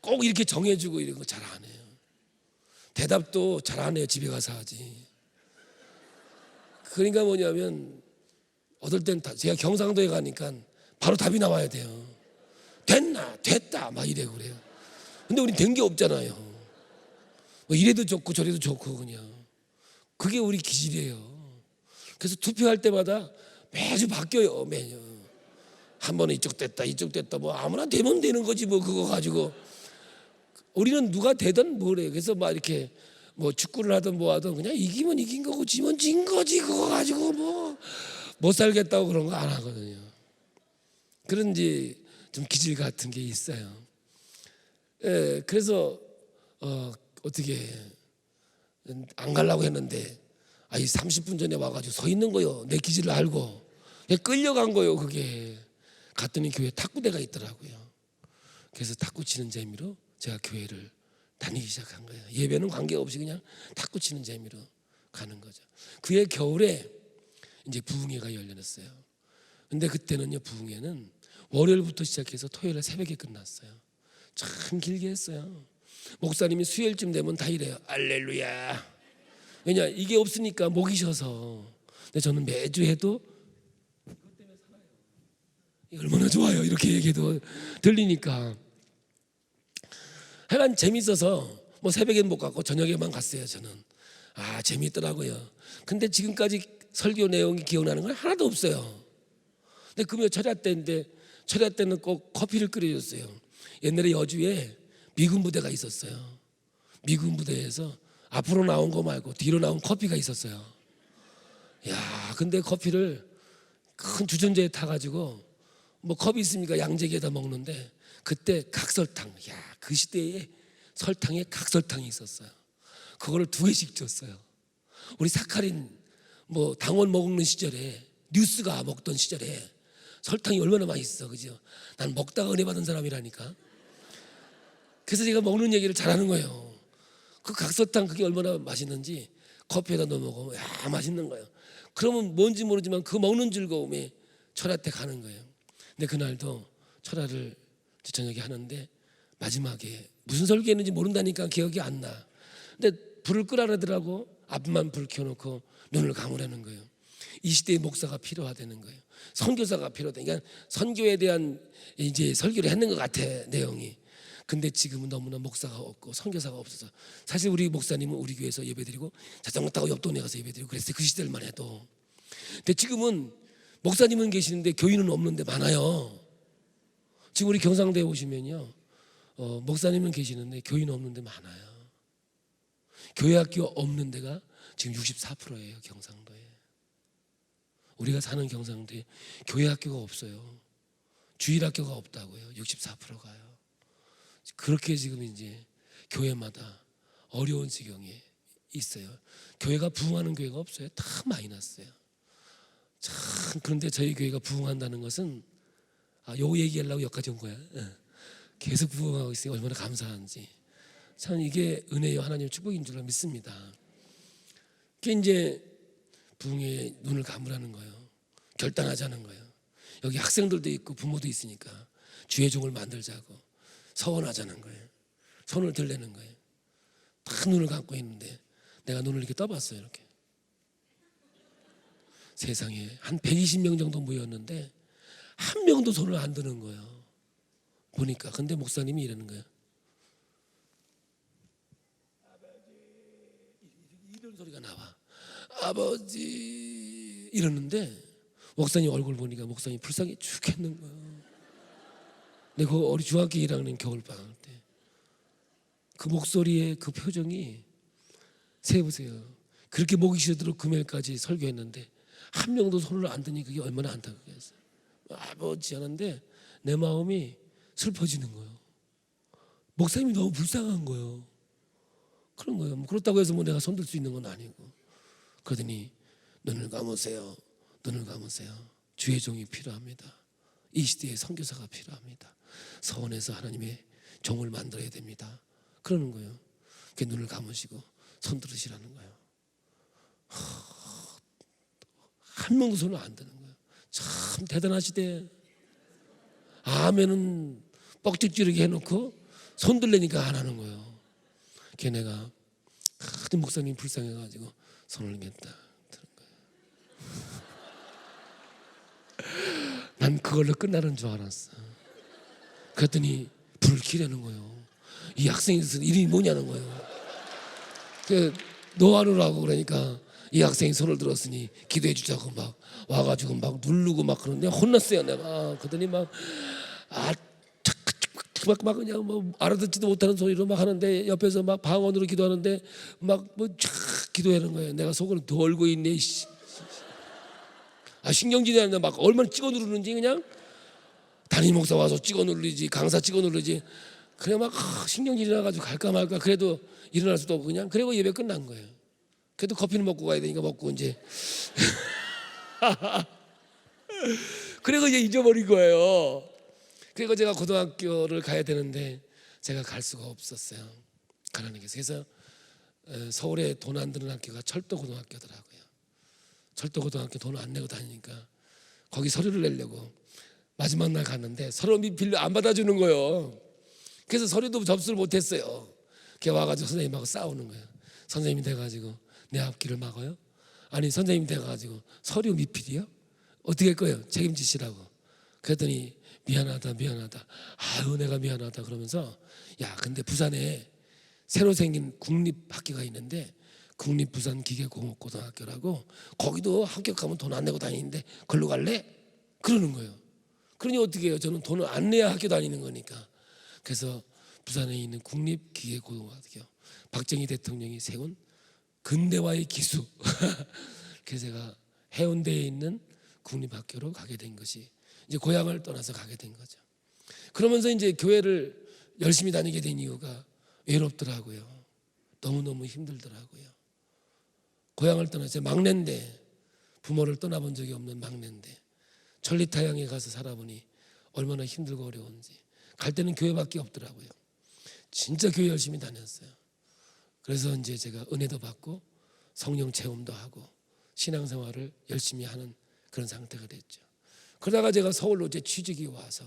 꼭 이렇게 정해주고 이런 거 잘 안 해요. 대답도 잘 안 해요. 집에 가서 하지. 그러니까 뭐냐면 어떨 땐 제가 경상도에 가니까 바로 답이 나와야 돼요. 됐나? 됐다 막 이래 그래요. 근데 우린 된 게 없잖아요. 뭐 이래도 좋고 저래도 좋고 그냥 그게 우리 기질이에요. 그래서 투표할 때마다 매주 바뀌어요. 매년 한 번은 이쪽 됐다 이쪽 됐다 뭐 아무나 되면 되는 거지 뭐 그거 가지고 우리는 누가 되든 뭐래. 그래서 막 이렇게 뭐 축구를 하든 뭐 하든 그냥 이기면 이긴 거고 지면 진 거지 그거 가지고 뭐 못 살겠다고 그런 거 안 하거든요. 그런지 좀 기질 같은 게 있어요. 예, 그래서 어떻게 안 가려고 했는데 이 30분 전에 와가지고 서 있는 거요. 내 기질을 알고 끌려간 거요. 그게 갔더니 교회 탁구대가 있더라고요. 그래서 탁구 치는 재미로 제가 교회를 다니기 시작한 거예요. 예배는 관계없이 그냥 탁구 치는 재미로 가는 거죠. 그해 겨울에 이제 부흥회가 열렸어요. 근데 그때는요, 부흥회는 월요일부터 시작해서 토요일에 새벽에 끝났어요. 참 길게 했어요. 목사님이 수요일쯤 되면 다 이래요. 알렐루야. 왜냐, 이게 없으니까 목이 쉬어서. 근데 저는 매주 해도 이것 때문에 살아요. 얼마나 좋아요. 이렇게 얘기해도 들리니까. 하여간 재밌어서 뭐 새벽엔 못 갔고 저녁에만 갔어요. 저는 재밌더라고요. 근데 지금까지 설교 내용이 기억나는 건 하나도 없어요. 근데 금요 철야 때인데 철야 때는 꼭 커피를 끓여줬어요. 옛날에 여주에 미군 부대가 있었어요. 미군 부대에서 앞으로 나온 거 말고 뒤로 나온 커피가 있었어요. 야, 근데 커피를 큰 주전자에 타가지고 뭐 컵이 있으니까 양재기에다 먹는데 그때 각설탕, 그 시대에 설탕에 각설탕이 있었어요. 그거를 2개씩 줬어요. 우리 사카린 뭐 당원 먹는 시절에 뉴스가 먹던 시절에 설탕이 얼마나 맛있어, 그죠? 난 먹다가 은혜 받은 사람이라니까. 그래서 제가 먹는 얘기를 잘하는 거예요. 그 각설탕 그게 얼마나 맛있는지 커피에다 넣어 먹으면 맛있는 거예요. 그러면 뭔지 모르지만 그 먹는 즐거움에 철야 때 가는 거예요. 근데 그날도 철야를 저녁에 하는데 마지막에 무슨 설교했는지 모른다니까 기억이 안 나. 근데 불을 끄라 그러더라고. 앞만 불 켜놓고 눈을 감으라는 거예요. 이 시대에 목사가 필요하다는 거예요. 선교사가 필요하다. 그러니까 선교에 대한 이제 설교를 했는 것 같아, 내용이. 근데 지금은 너무나 목사가 없고 선교사가 없어서 사실 우리 목사님은 우리 교회에서 예배드리고 자전거 타고 옆 동네 가서 예배드리고 그랬어요. 그 시절만 해도. 근데 지금은 목사님은 계시는데 교인은 없는데 많아요. 지금 우리 경상도에 오시면요, 목사님은 계시는데 교인 없는데 많아요. 교회 학교 없는 데가 지금 64%예요. 경상도에. 우리가 사는 경상도에 교회 학교가 없어요. 주일 학교가 없다고요. 64%가요. 그렇게 지금 이제 교회마다 어려운 지경에 있어요. 교회가 부흥하는 교회가 없어요. 다 마이너스예요. 참, 그런데 저희 교회가 부흥한다는 것은 요 얘기하려고 여기까지 온 거야. 계속 부흥하고 있으니 얼마나 감사한지. 참 이게 은혜요, 하나님의 축복인 줄 믿습니다. 그게 이제 부흥에 눈을 감으라는 거예요. 결단하자는 거예요. 여기 학생들도 있고 부모도 있으니까 주의 종을 만들자고 서원하자는 거예요. 손을 들려는 거예요. 다 눈을 감고 있는데 내가 눈을 이렇게 떠봤어요. 이렇게 세상에 한 120명 정도 모였는데 한 명도 손을 안 드는 거예요. 보니까. 근데 목사님이 이러는 거예요. 이런 소리가 나와. 아버지 이러는데 목사님 얼굴 보니까 목사님 불쌍해 죽겠는 거예요. 근데 그 어리 중학교 1학년 겨울방학 때 그 목소리에 그 표정이 세보세요. 그렇게 목이 쉬도록 금요일까지 설교했는데 한 명도 손을 안 드니 그게 얼마나 안타깝겠어요. 아버지 하는데 내 마음이 슬퍼지는 거예요. 목사님이 너무 불쌍한 거예요. 그런 거예요. 그렇다고 해서 뭐 내가 손들 수 있는 건 아니고. 그러더니 눈을 감으세요. 눈을 감으세요. 주의 종이 필요합니다. 이 시대에 선교사가 필요합니다. 서원에서 하나님의 종을 만들어야 됩니다. 그러는 거예요. 그 눈을 감으시고 손 들으시라는 거예요. 한 명도 손을 안 드는 거예요. 참 대단하시대. 아멘은 뻑죽지르게 해놓고 손 들려니까 안 하는 거예요. 걔네가 하도 목사님 불쌍해가지고 손을 이렇게 딱 드는 거예요. 난 그걸로 끝나는 줄 알았어. 그랬더니 불을 켜려는 거예요. 이 학생이 이름이 뭐냐는 거예요. 그 노아누라고 그러니까 이 학생이 손을 들었으니 기도해 주자고 막 와가지고 막 누르고 막 그러는데 혼났어요 내가. 그러더니 막 그냥 뭐 알아듣지도 못하는 소리로 막 하는데 옆에서 막 방언으로 기도하는데 막 뭐 쫙 기도하는 거예요. 내가 속으로 돌고 있네. 신경질이 안 나. 막 얼마나 찍어 누르는지 그냥 담임 목사 와서 찍어 누르지, 강사 찍어 누르지. 그래 막 신경질이 나가지고 갈까 말까. 그래도 일어날 수도 없고 그냥 그리고 예배 끝난 거예요. 그래도 커피는 먹고 가야 되니까 먹고 이제 그리고 이제 잊어버린 거예요. 그리고 제가 고등학교를 가야 되는데 제가 갈 수가 없었어요. 가난하게서. 그래서 서울에 돈 안 드는 학교가 철도고등학교더라고요. 철도고등학교 돈 안 내고 다니니까 거기 서류를 내려고 마지막 날 갔는데 서류 미필 안 받아주는 거예요. 그래서 서류도 접수를 못했어요. 걔 와가지고 선생님하고 싸우는 거예요. 선생님이 돼가지고 내 앞길을 막아요? 아니 선생님이 돼가지고 서류 미필이요? 어떻게 할 거예요? 책임지시라고. 그랬더니 미안하다 아유 내가 미안하다 그러면서 야 근데 부산에 새로 생긴 국립학교가 있는데 국립부산기계공업고등학교라고 거기도 합격하면 돈 안 내고 다니는데 걸로 갈래? 그러는 거예요. 그러니 어떻게 해요? 저는 돈을 안 내야 학교 다니는 거니까. 그래서 부산에 있는 국립기계고등학교 박정희 대통령이 세운 근대화의 기수 그래서 제가 해운대에 있는 국립학교로 가게 된 것이 이제 고향을 떠나서 가게 된 거죠. 그러면서 이제 교회를 열심히 다니게 된 이유가 외롭더라고요. 너무너무 힘들더라고요. 고향을 떠나서 막내인데 부모를 떠나본 적이 없는 막내인데 천리타향에 가서 살아보니 얼마나 힘들고 어려운지. 갈 때는 교회밖에 없더라고요. 진짜 교회 열심히 다녔어요. 그래서 이제 제가 은혜도 받고 성령 체험도 하고 신앙생활을 열심히 하는 그런 상태가 됐죠. 그러다가 제가 서울로 이제 취직이 와서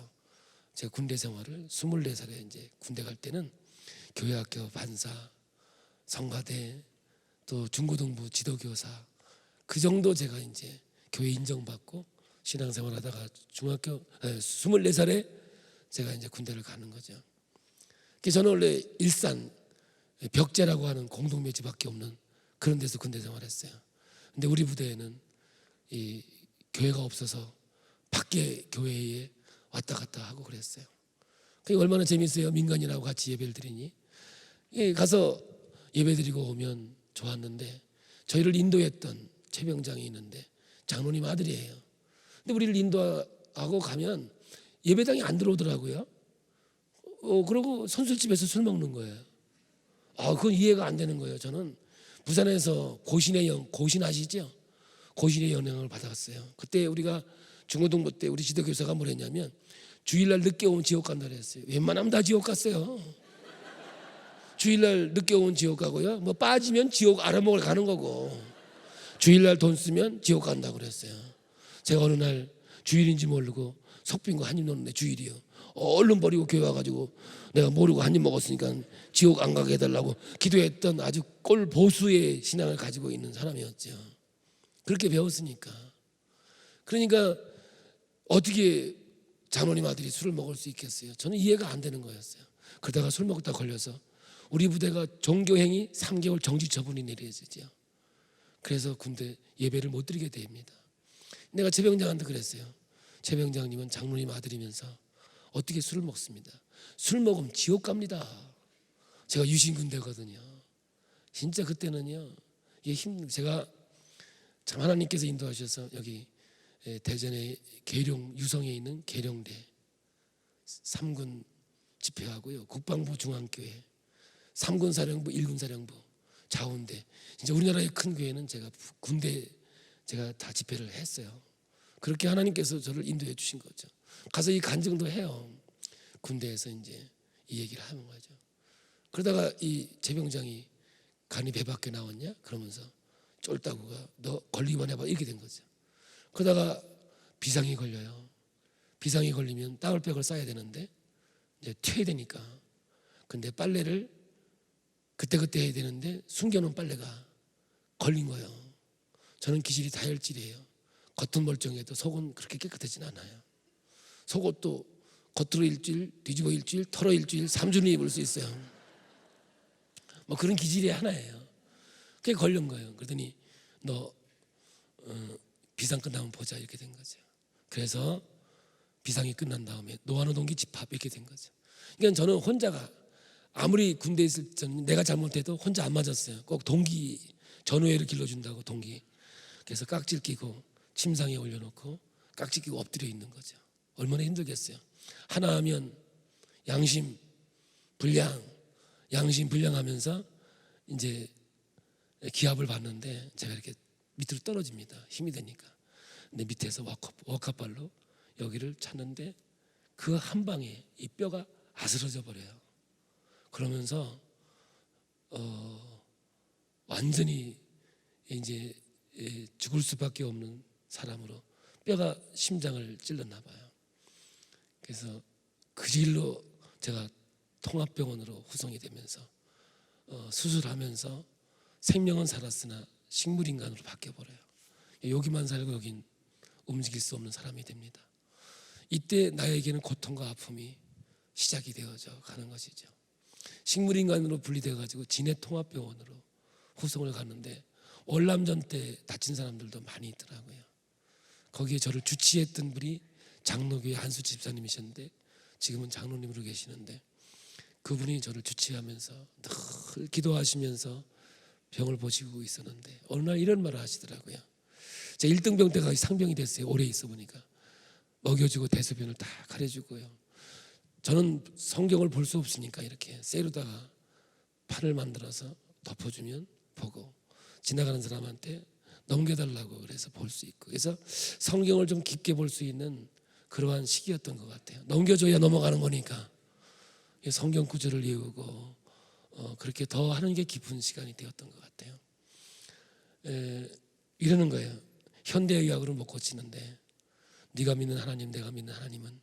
제가 군대 생활을 24살에 이제 군대 갈 때는 교회학교 반사, 성가대, 또 중고등부 지도교사 그 정도 제가 이제 교회 인정받고 신앙생활하다가 중학교 24살에 제가 이제 군대를 가는 거죠. 저는 원래 일산 벽제라고 하는 공동묘지밖에 없는 그런 데서 군대 생활했어요. 근데 우리 부대에는 이 교회가 없어서 밖에 교회에 왔다 갔다 하고 그랬어요. 그게 얼마나 재밌어요. 민간인하고 같이 예배를 드리니. 가서 예배 드리고 오면 좋았는데 저희를 인도했던 최병장이 있는데 장로님 아들이에요. 근데 우리를 인도하고 가면 예배당에 안 들어오더라고요. 그러고 선술집에서 술 먹는 거예요. 그건 이해가 안 되는 거예요. 저는 부산에서 고신 아시죠? 고신의 영향을 받았어요. 그때 우리가 중고등부 때 우리 지도교사가 뭘 했냐면 주일날 늦게 오면 지옥 간다 그랬어요. 웬만하면 다 지옥 갔어요. 주일날 늦게 오면 지옥 가고요. 뭐 빠지면 지옥 알아먹으러 가는 거고 주일날 돈 쓰면 지옥 간다고 그랬어요. 제가 어느 날 주일인지 모르고 석빈과 한입 먹는데 주일이요. 얼른 버리고 교회 와가지고 내가 모르고 한입 먹었으니까 지옥 안 가게 해달라고 기도했던 아주 꼴보수의 신앙을 가지고 있는 사람이었죠. 그렇게 배웠으니까. 그러니까 어떻게 장로님 아들이 술을 먹을 수 있겠어요? 저는 이해가 안 되는 거였어요. 그러다가 술 먹다 걸려서 우리 부대가 종교행위 3개월 정지 처분이 내려지죠. 그래서 군대 예배를 못 드리게 됩니다. 내가 최병장한테 그랬어요. 최병장님은 장로님 아들이면서 어떻게 술을 먹습니다. 술 먹으면 지옥 갑니다. 제가 유신군대거든요. 진짜 그때는요. 제가 참 하나님께서 인도하셔서 여기 대전의 계룡 유성에 있는 계룡대 3군 집회하고요. 국방부 중앙교회 3군 사령부 1군 사령부 자원대 진짜 우리나라의 큰 교회는 제가 군대 제가 다 집회를 했어요. 그렇게 하나님께서 저를 인도해 주신 거죠. 가서 이 간증도 해요. 군대에서 이제 이 얘기를 하는 거죠. 그러다가 이 재병장이 간이 배 밖에 나왔냐? 그러면서 쫄따구가 너 걸리기만 해봐 이렇게 된 거죠. 그러다가 비상이 걸려요. 비상이 걸리면 따글백을 싸야 되는데 이제 튀어야 되니까. 근데 빨래를 그때그때 해야 되는데 숨겨놓은 빨래가 걸린 거예요. 저는 기질이 다혈질이에요. 겉은 멀쩡해도 속은 그렇게 깨끗하진 않아요. 속옷도 겉으로 일주일, 뒤집어 일주일, 털어 일주일, 3주는 입을 수 있어요. 뭐 그런 기질이 하나예요. 그게 걸린 거예요. 그러더니 너 비상 끝나면 보자 이렇게 된 거죠. 그래서 비상이 끝난 다음에 노안호 동기 집합 이렇게 된 거죠. 그러니까 저는 혼자가 아무리 군대에 있을 때는 내가 잘못해도 혼자 안 맞았어요. 꼭 동기 전우회를 길러준다고 동기. 그래서 깍지를 끼고 침상에 올려놓고 깍지 끼고 엎드려 있는 거죠. 얼마나 힘들겠어요. 하나 하면 양심 불량하면서 이제 기합을 받는데 제가 이렇게 밑으로 떨어집니다. 힘이 되니까. 근데 밑에서 워커발로 여기를 찼는데 그 한 방에 이 뼈가 아스러져 버려요. 그러면서 완전히 이제 죽을 수밖에 없는 사람으로 뼈가 심장을 찔렀나 봐요. 그래서 그 일로 제가 통합병원으로 후송이 되면서 수술하면서 생명은 살았으나 식물인간으로 바뀌어버려요. 여기만 살고 여긴 움직일 수 없는 사람이 됩니다. 이때 나에게는 고통과 아픔이 시작이 되어져 가는 것이죠. 식물인간으로 분리되어 가지고 진해통합병원으로 후송을 갔는데 월남전 때 다친 사람들도 많이 있더라고요. 거기에 저를 주치했던 분이 장로교회 한수 집사님이셨는데 지금은 장로님으로 계시는데 그분이 저를 주치하면서 늘 기도하시면서 병을 보시고 있었는데 어느 날 이런 말을 하시더라고요. 제가 1등병 때가 상병이 됐어요. 오래 있어 보니까 먹여주고 대소변을 다 가려주고요. 저는 성경을 볼 수 없으니까 이렇게 쇠로다가 판을 만들어서 덮어주면 보고 지나가는 사람한테 넘겨달라고 그래서 볼 수 있고 그래서 성경을 좀 깊게 볼 수 있는 그러한 시기였던 것 같아요. 넘겨줘야 넘어가는 거니까 성경 구절을 외우고 그렇게 더 하는 게 깊은 시간이 되었던 것 같아요. 이러는 거예요. 현대의학으로 못 고치는데 네가 믿는 하나님 내가 믿는 하나님은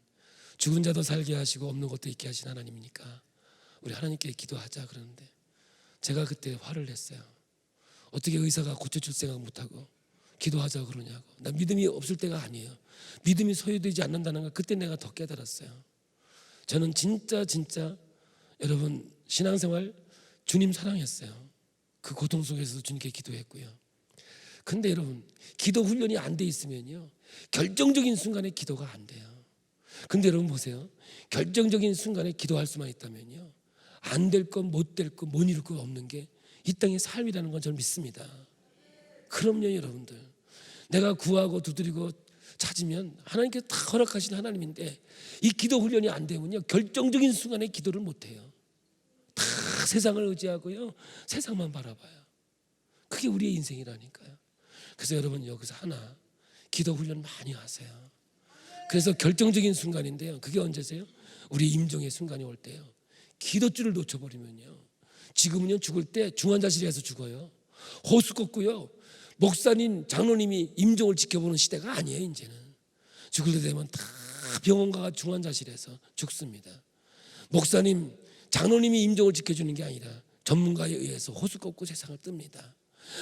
죽은 자도 살게 하시고 없는 것도 있게 하신 하나님이니까 우리 하나님께 기도하자 그러는데 제가 그때 화를 냈어요. 어떻게 의사가 고쳐줄 생각 못하고 기도하자 그러냐고. 나 믿음이 없을 때가 아니에요. 믿음이 소유되지 않는다는 걸 그때 내가 더 깨달았어요. 저는 진짜 여러분 신앙생활 주님 사랑했어요. 그 고통 속에서도 주님께 기도했고요. 근데 여러분 기도 훈련이 안 돼 있으면요 결정적인 순간에 기도가 안 돼요. 근데 여러분 보세요. 결정적인 순간에 기도할 수만 있다면요 안 될 것, 못 될 것, 못 이룰 것 없는 게 이 땅의 삶이라는 건 저는 믿습니다. 그럼요 여러분들. 내가 구하고 두드리고 찾으면 하나님께서 다 허락하신 하나님인데 이 기도 훈련이 안 되면요 결정적인 순간에 기도를 못 해요. 다 세상을 의지하고요 세상만 바라봐요. 그게 우리의 인생이라니까요. 그래서 여러분 여기서 하나 기도 훈련 많이 하세요. 그래서 결정적인 순간인데요 그게 언제세요? 우리 임종의 순간이 올 때요 기도줄을 놓쳐버리면요 지금은요 죽을 때 중환자실에 가서 죽어요. 호수 꽂고요 목사님 장로님이 임종을 지켜보는 시대가 아니에요. 이제는 죽을 때 되면 다 병원 가가 중환자실에서 죽습니다. 목사님 장로님이 임종을 지켜주는 게 아니라 전문가에 의해서 호수 꽂고 세상을 뜹니다.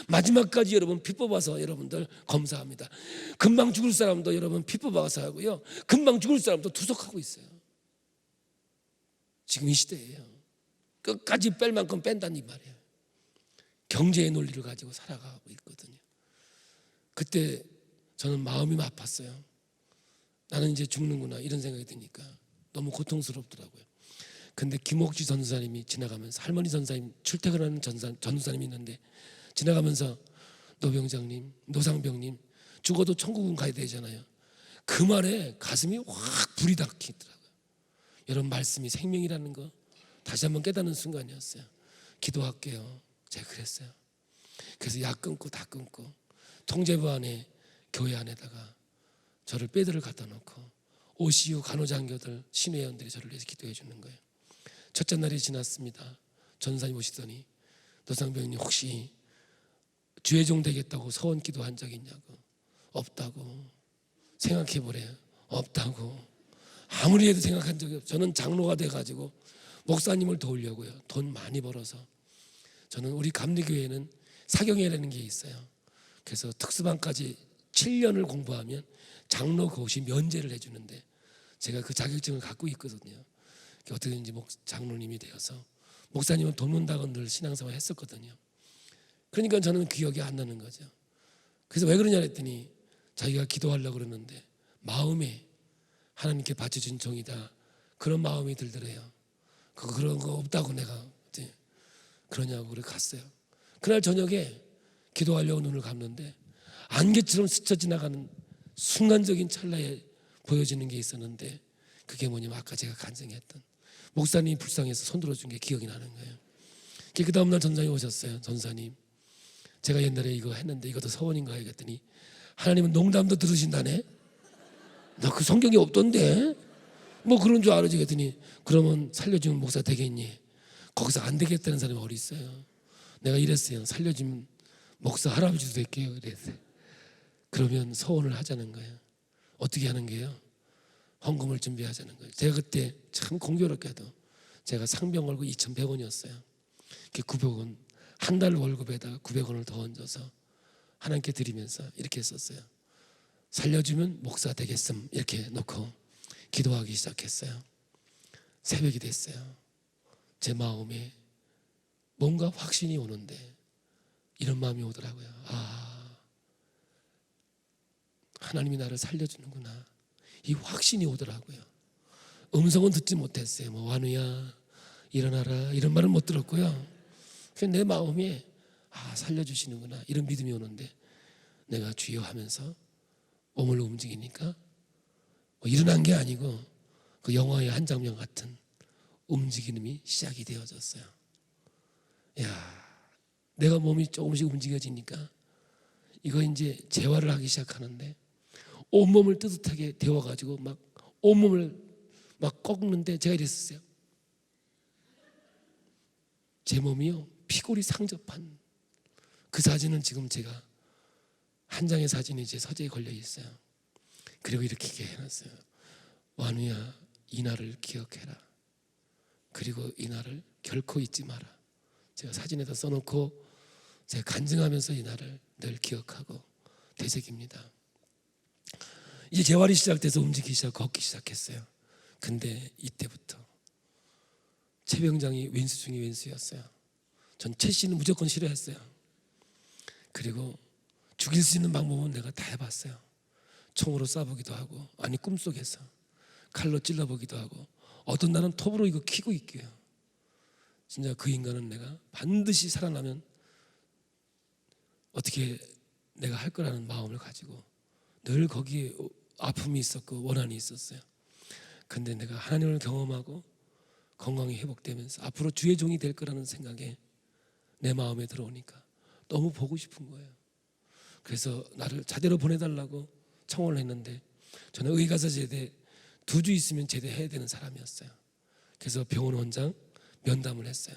마지막까지 여러분 피 뽑아서 여러분들 검사합니다. 금방 죽을 사람도 여러분 피 뽑아서 하고요 금방 죽을 사람도 투석하고 있어요. 지금 이 시대예요. 끝까지 뺄 만큼 뺀다는 이 말이에요. 경제의 논리를 가지고 살아가고 있거든요. 그때 저는 마음이 아팠어요. 나는 이제 죽는구나 이런 생각이 드니까 너무 고통스럽더라고요. 근데 김옥지 전도사님이 지나가면서 할머니 전사님 출퇴근하는 전도사님이 있는데 지나가면서 노병장님 노상병님 죽어도 천국은 가야 되잖아요. 그 말에 가슴이 확 불이 닥치더라고요. 여러분 말씀이 생명이라는 거 다시 한번 깨닫는 순간이었어요. 기도할게요. 제가 그랬어요. 그래서 약 끊고 다 끊고 통제부 안에 교회 안에다가 저를 베드를 갖다 놓고 OCU 간호장교들 신회원들이 저를 위해서 기도해 주는 거예요. 첫째 날이 지났습니다. 전사님 오시더니 노상병님 혹시 주의종 되겠다고 서원 기도한 적 있냐고. 없다고. 생각해 보래요. 없다고. 아무리 해도 생각한 적이 없어요. 저는 장로가 돼가지고 목사님을 도우려고요. 돈 많이 벌어서. 저는 우리 감리교회에는 사경회라는 게 있어요. 그래서 특수반까지 7년을 공부하면 장로 고시 면제를 해주는데 제가 그 자격증을 갖고 있거든요. 어떻게든지 장로님이 되어서 목사님은 돈 문다고 늘 신앙생활 했었거든요. 그러니까 저는 기억이 안 나는 거죠. 그래서 왜 그러냐 했더니 자기가 기도하려고 그러는데 마음에 하나님께 바쳐준 종이다 그런 마음이 들더래요. 그런 거 없다고 내가 이제 그러냐고 그래 갔어요. 그날 저녁에 기도하려고 눈을 감는데 안개처럼 스쳐 지나가는 순간적인 찰나에 보여지는 게 있었는데 그게 뭐냐면 아까 제가 간증했던 목사님이 불쌍해서 손 들어준 게 기억이 나는 거예요. 그 다음날 전사님 오셨어요. 전사님, 제가 옛날에 이거 했는데 이것도 서원인가 했더니 하나님은 농담도 들으신다네. 나 그 성경에 없던데 뭐 그런 줄 알아지 했더니 그러면 살려주면 목사 되겠니? 거기서 안 되겠다는 사람이 어디 있어요. 내가 이랬어요. 살려주면 목사 할아버지도 될게요. 그랬어요. 그러면 서원을 하자는 거예요. 어떻게 하는 게요? 헌금을 준비하자는 거예요. 제가 그때 참 공교롭게도 제가 상병 월급 2,100원이었어요. 900원 한 달 월급에다가 900원을 더 얹어서 하나님께 드리면서 이렇게 했었어요. 살려주면 목사 되겠음 이렇게 놓고 기도하기 시작했어요. 새벽이 됐어요. 제 마음에 뭔가 확신이 오는데 이런 마음이 오더라고요. 아, 하나님이 나를 살려주는구나. 이 확신이 오더라고요. 음성은 듣지 못했어요. 뭐 완우야 일어나라 이런 말은 못 들었고요. 그냥 내 마음에 아, 살려주시는구나 이런 믿음이 오는데 내가 주여 하면서 몸을 움직이니까 뭐 일어난 게 아니고 그 영화의 한 장면 같은 움직임이 시작이 되어졌어요. 야, 내가 몸이 조금씩 움직여지니까 이거 이제 재활을 하기 시작하는데 온몸을 뜨뜻하게 데워가지고 막 온몸을 막 꺾는데 제가 이랬었어요. 제 몸이요 피골이 상접한 그 사진은 지금 제가 한 장의 사진이 제 서재에 걸려 있어요. 그리고 이렇게 해놨어요. 완우야 이 날을 기억해라. 그리고 이 날을 결코 잊지 마라. 제가 사진에다 써놓고 제가 간증하면서 이 날을 늘 기억하고 되새깁니다. 이제 재활이 시작돼서 움직이기 시작, 걷기 시작했어요. 근데 이때부터 최 병장이 왼수 중에 왼수였어요. 전 최 씨는 무조건 싫어했어요. 그리고 죽일 수 있는 방법은 내가 다 해봤어요. 총으로 쏴보기도 하고 아니 꿈속에서 칼로 찔러보기도 하고 어떤 날은 톱으로 이거 키고 있게요. 진짜 그 인간은 내가 반드시 살아나면 어떻게 내가 할 거라는 마음을 가지고 늘 거기에 아픔이 있었고 원한이 있었어요. 근데 내가 하나님을 경험하고 건강이 회복되면서 앞으로 주의 종이 될 거라는 생각에 내 마음에 들어오니까 너무 보고 싶은 거예요. 그래서 나를 자대로 보내달라고 청원을 했는데 저는 의가사 제대 2주 있으면 제대해야 되는 사람이었어요. 그래서 병원 원장 면담을 했어요.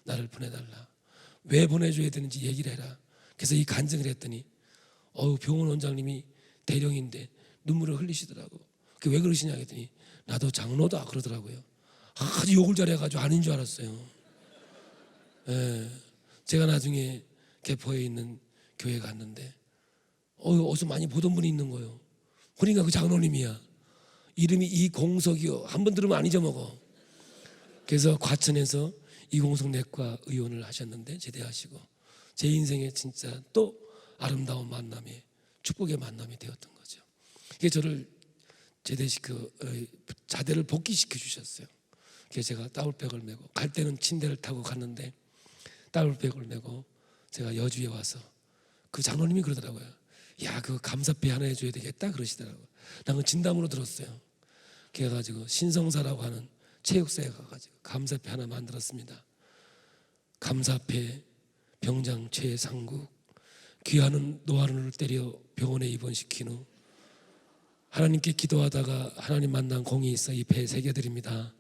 나를 보내달라. 왜 보내줘야 되는지 얘기를 해라. 그래서 이 간증을 했더니 병원 원장님이 대령인데 눈물을 흘리시더라고. 그게 왜 그러시냐 했더니 나도 장로다 그러더라고요. 아주 욕을 잘해가지고 아닌 줄 알았어요. 예, 제가 나중에 개포에 있는 교회 갔는데 어디서 많이 보던 분이 있는 거예요. 그러니까 그 장로님이야. 이름이 이공석이요. 한번 들으면 안 잊어먹어. 그래서 과천에서 이공석 내과 의원을 하셨는데 제대하시고 제 인생에 진짜 또 아름다운 만남이 축복의 만남이 되었던 거죠. 이게 저를 자대를 복귀시켜 주셨어요. 그래서 제가 따블백을 메고 갈 때는 침대를 타고 갔는데 따블백을 메고 제가 여주에 와서 그 장로님이 그러더라고요. 야, 그 감사패 하나 해줘야 되겠다 그러시더라고요. 나는 진담으로 들었어요. 그래가지고 신성사라고 하는 체육사에 가가지고 감사패 하나 만들었습니다. 감사패 병장 최상국 귀하는 노하루를 때려 병원에 입원시킨 후 하나님께 기도하다가 하나님 만난 공이 있어 이 배에 새겨드립니다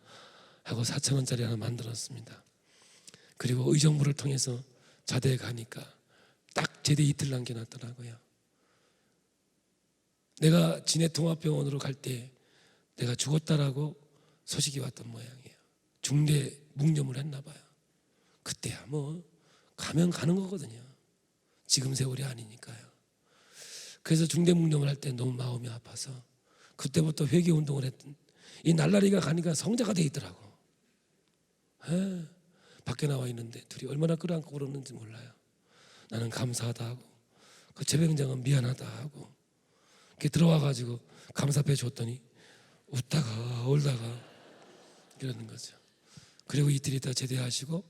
하고 4,000원짜리 하나 만들었습니다. 그리고 의정부를 통해서 자대에 가니까 딱 제대 이틀 남겨놨더라고요. 내가 진해통합병원으로 갈 때 내가 죽었다라고 소식이 왔던 모양이에요. 중대 묵념을 했나 봐요. 그때야 뭐 가면 가는 거거든요. 지금 세월이 아니니까요. 그래서 중대 묵념을 할 때 너무 마음이 아파서 그때부터 회개 운동을 했던 이 날라리가 가니까 성자가 돼 있더라고. 밖에 나와 있는데 둘이 얼마나 끌어안고 그러는지 몰라요. 나는 감사하다 하고 그 재병장은 미안하다 하고 이렇게 들어와가지고 감사패 줬더니 웃다가 울다가 이러는 거죠. 그리고 이틀 있다 제대하시고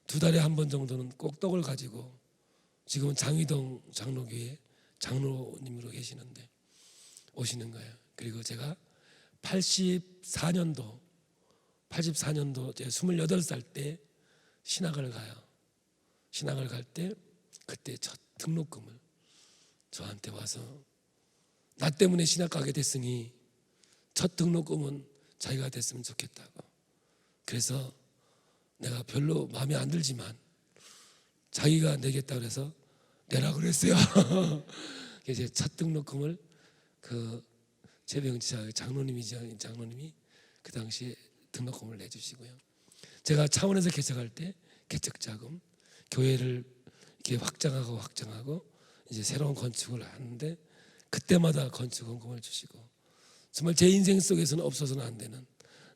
2달에 한 번 정도는 꼭 떡을 가지고 지금은 장위동 장로교회 장로님으로 계시는데 오시는 거예요. 그리고 제가 84년도 제 28살 때 신학을 가요. 신학을 갈 때 그때 첫 등록금을 저한테 와서 나 때문에 신학 가게 됐으니 첫 등록금은 자기가 됐으면 좋겠다고. 그래서 내가 별로 마음에 안 들지만 자기가 내겠다 그래서 내라 그랬어요. 이제 첫 등록금을 그 재병지 장로님이 그 당시에 등록금을 내주시고요. 제가 창원에서 개척할 때 개척자금, 교회를 이렇게 확장하고 이제 새로운 건축을 하는데 그때마다 건축원금을 주시고 정말 제 인생 속에서는 없어서는 안 되는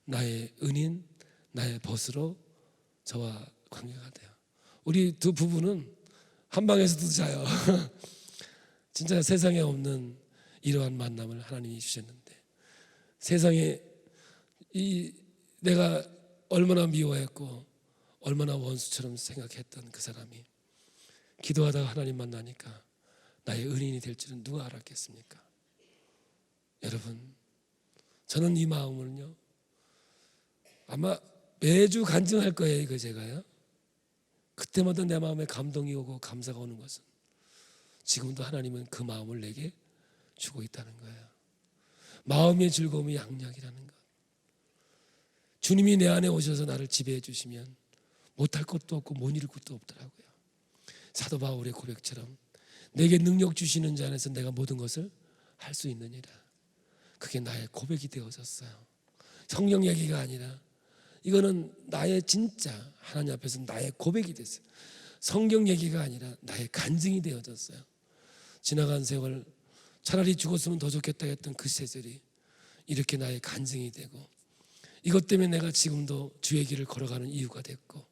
나의 은인, 나의 벗으로 저와 관계가 돼요. 우리 두 부부는 한 방에서도 자요. 진짜 세상에 없는 이러한 만남을 하나님이 주셨는데 세상에 내가 얼마나 미워했고 얼마나 원수처럼 생각했던 그 사람이 기도하다가 하나님 만나니까 나의 은인이 될 줄은 누가 알았겠습니까? 여러분, 저는 이 마음을요 아마 매주 간증할 거예요. 이거 제가요 그때마다 내 마음에 감동이 오고 감사가 오는 것은 지금도 하나님은 그 마음을 내게 주고 있다는 거예요. 마음의 즐거움이 양약이라는 것. 주님이 내 안에 오셔서 나를 지배해 주시면 못할 것도 없고 못 이룰 것도 없더라고요. 사도 바울의 고백처럼 내게 능력 주시는 자 안에서 내가 모든 것을 할 수 있느니라. 그게 나의 고백이 되어졌어요. 성경 얘기가 아니라 이거는 나의 진짜 하나님 앞에서 나의 고백이 됐어요. 성경 얘기가 아니라 나의 간증이 되어졌어요. 지나간 세월 차라리 죽었으면 더 좋겠다 했던 그 시절이 이렇게 나의 간증이 되고 이것 때문에 내가 지금도 주의 길을 걸어가는 이유가 됐고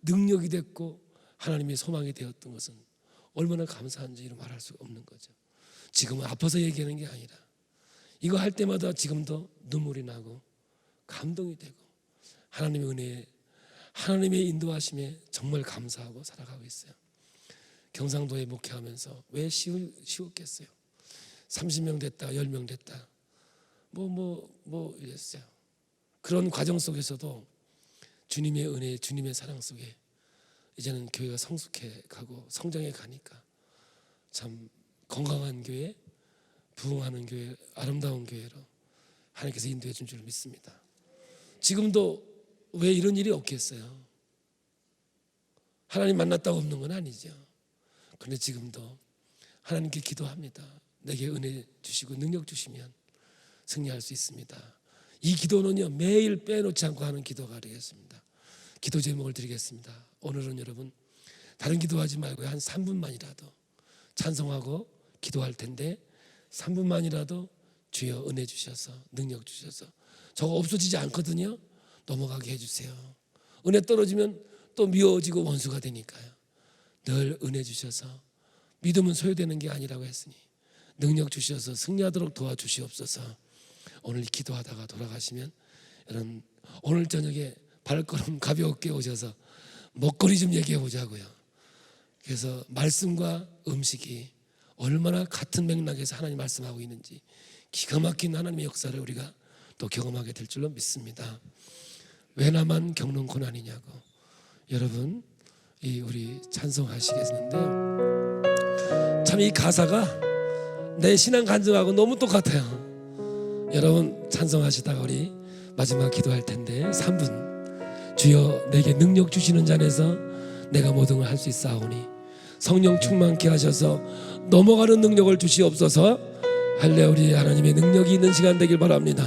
능력이 됐고 하나님의 소망이 되었던 것은 얼마나 감사한지 이루 말할 수 없는 거죠. 지금은 아파서 얘기하는 게 아니라 이거 할 때마다 지금도 눈물이 나고 감동이 되고 하나님의 은혜에 하나님의 인도하심에 정말 감사하고 살아가고 있어요. 경상도에 목회하면서 왜 쉬웠겠어요? 30명 됐다 10명 됐다 뭐 이랬어요. 그런 과정 속에서도 주님의 은혜 주님의 사랑 속에 이제는 교회가 성숙해 가고 성장해 가니까 참 건강한 교회, 부흥하는 교회, 아름다운 교회로 하나님께서 인도해 준 줄 믿습니다. 지금도 왜 이런 일이 없겠어요? 하나님 만났다고 없는 건 아니죠. 그런데 지금도 하나님께 기도합니다. 내게 은혜 주시고 능력 주시면 승리할 수 있습니다. 이 기도는요 매일 빼놓지 않고 하는 기도가 되겠습니다. 기도 제목을 드리겠습니다. 오늘은 여러분 다른 기도하지 말고 한 3분만이라도 찬송하고 기도할 텐데 3분만이라도 주여 은혜 주셔서 능력 주셔서 저거 없어지지 않거든요. 넘어가게 해주세요. 은혜 떨어지면 또 미워지고 원수가 되니까요. 늘 은혜 주셔서 믿음은 소유되는 게 아니라고 했으니 능력 주셔서 승리하도록 도와주시옵소서. 오늘 기도하다가 돌아가시면 여러분 오늘 저녁에 발걸음 가볍게 오셔서 먹거리 좀 얘기해 보자고요. 그래서 말씀과 음식이 얼마나 같은 맥락에서 하나님 말씀하고 있는지 기가 막힌 하나님의 역사를 우리가 또 경험하게 될 줄로 믿습니다. 왜 나만 겪는 고난이냐고. 여러분 우리 찬송하시겠는데요. 참 이 가사가 내 신앙 간증하고 너무 똑같아요. 여러분 찬송하시다가 우리 마지막 기도할 텐데 3분 주여 내게 능력 주시는 자 안에서 내가 모든 걸 할 수 있사오니 성령 충만케 하셔서 넘어가는 능력을 주시옵소서. 할렐루야. 하나님의 능력이 있는 시간 되길 바랍니다.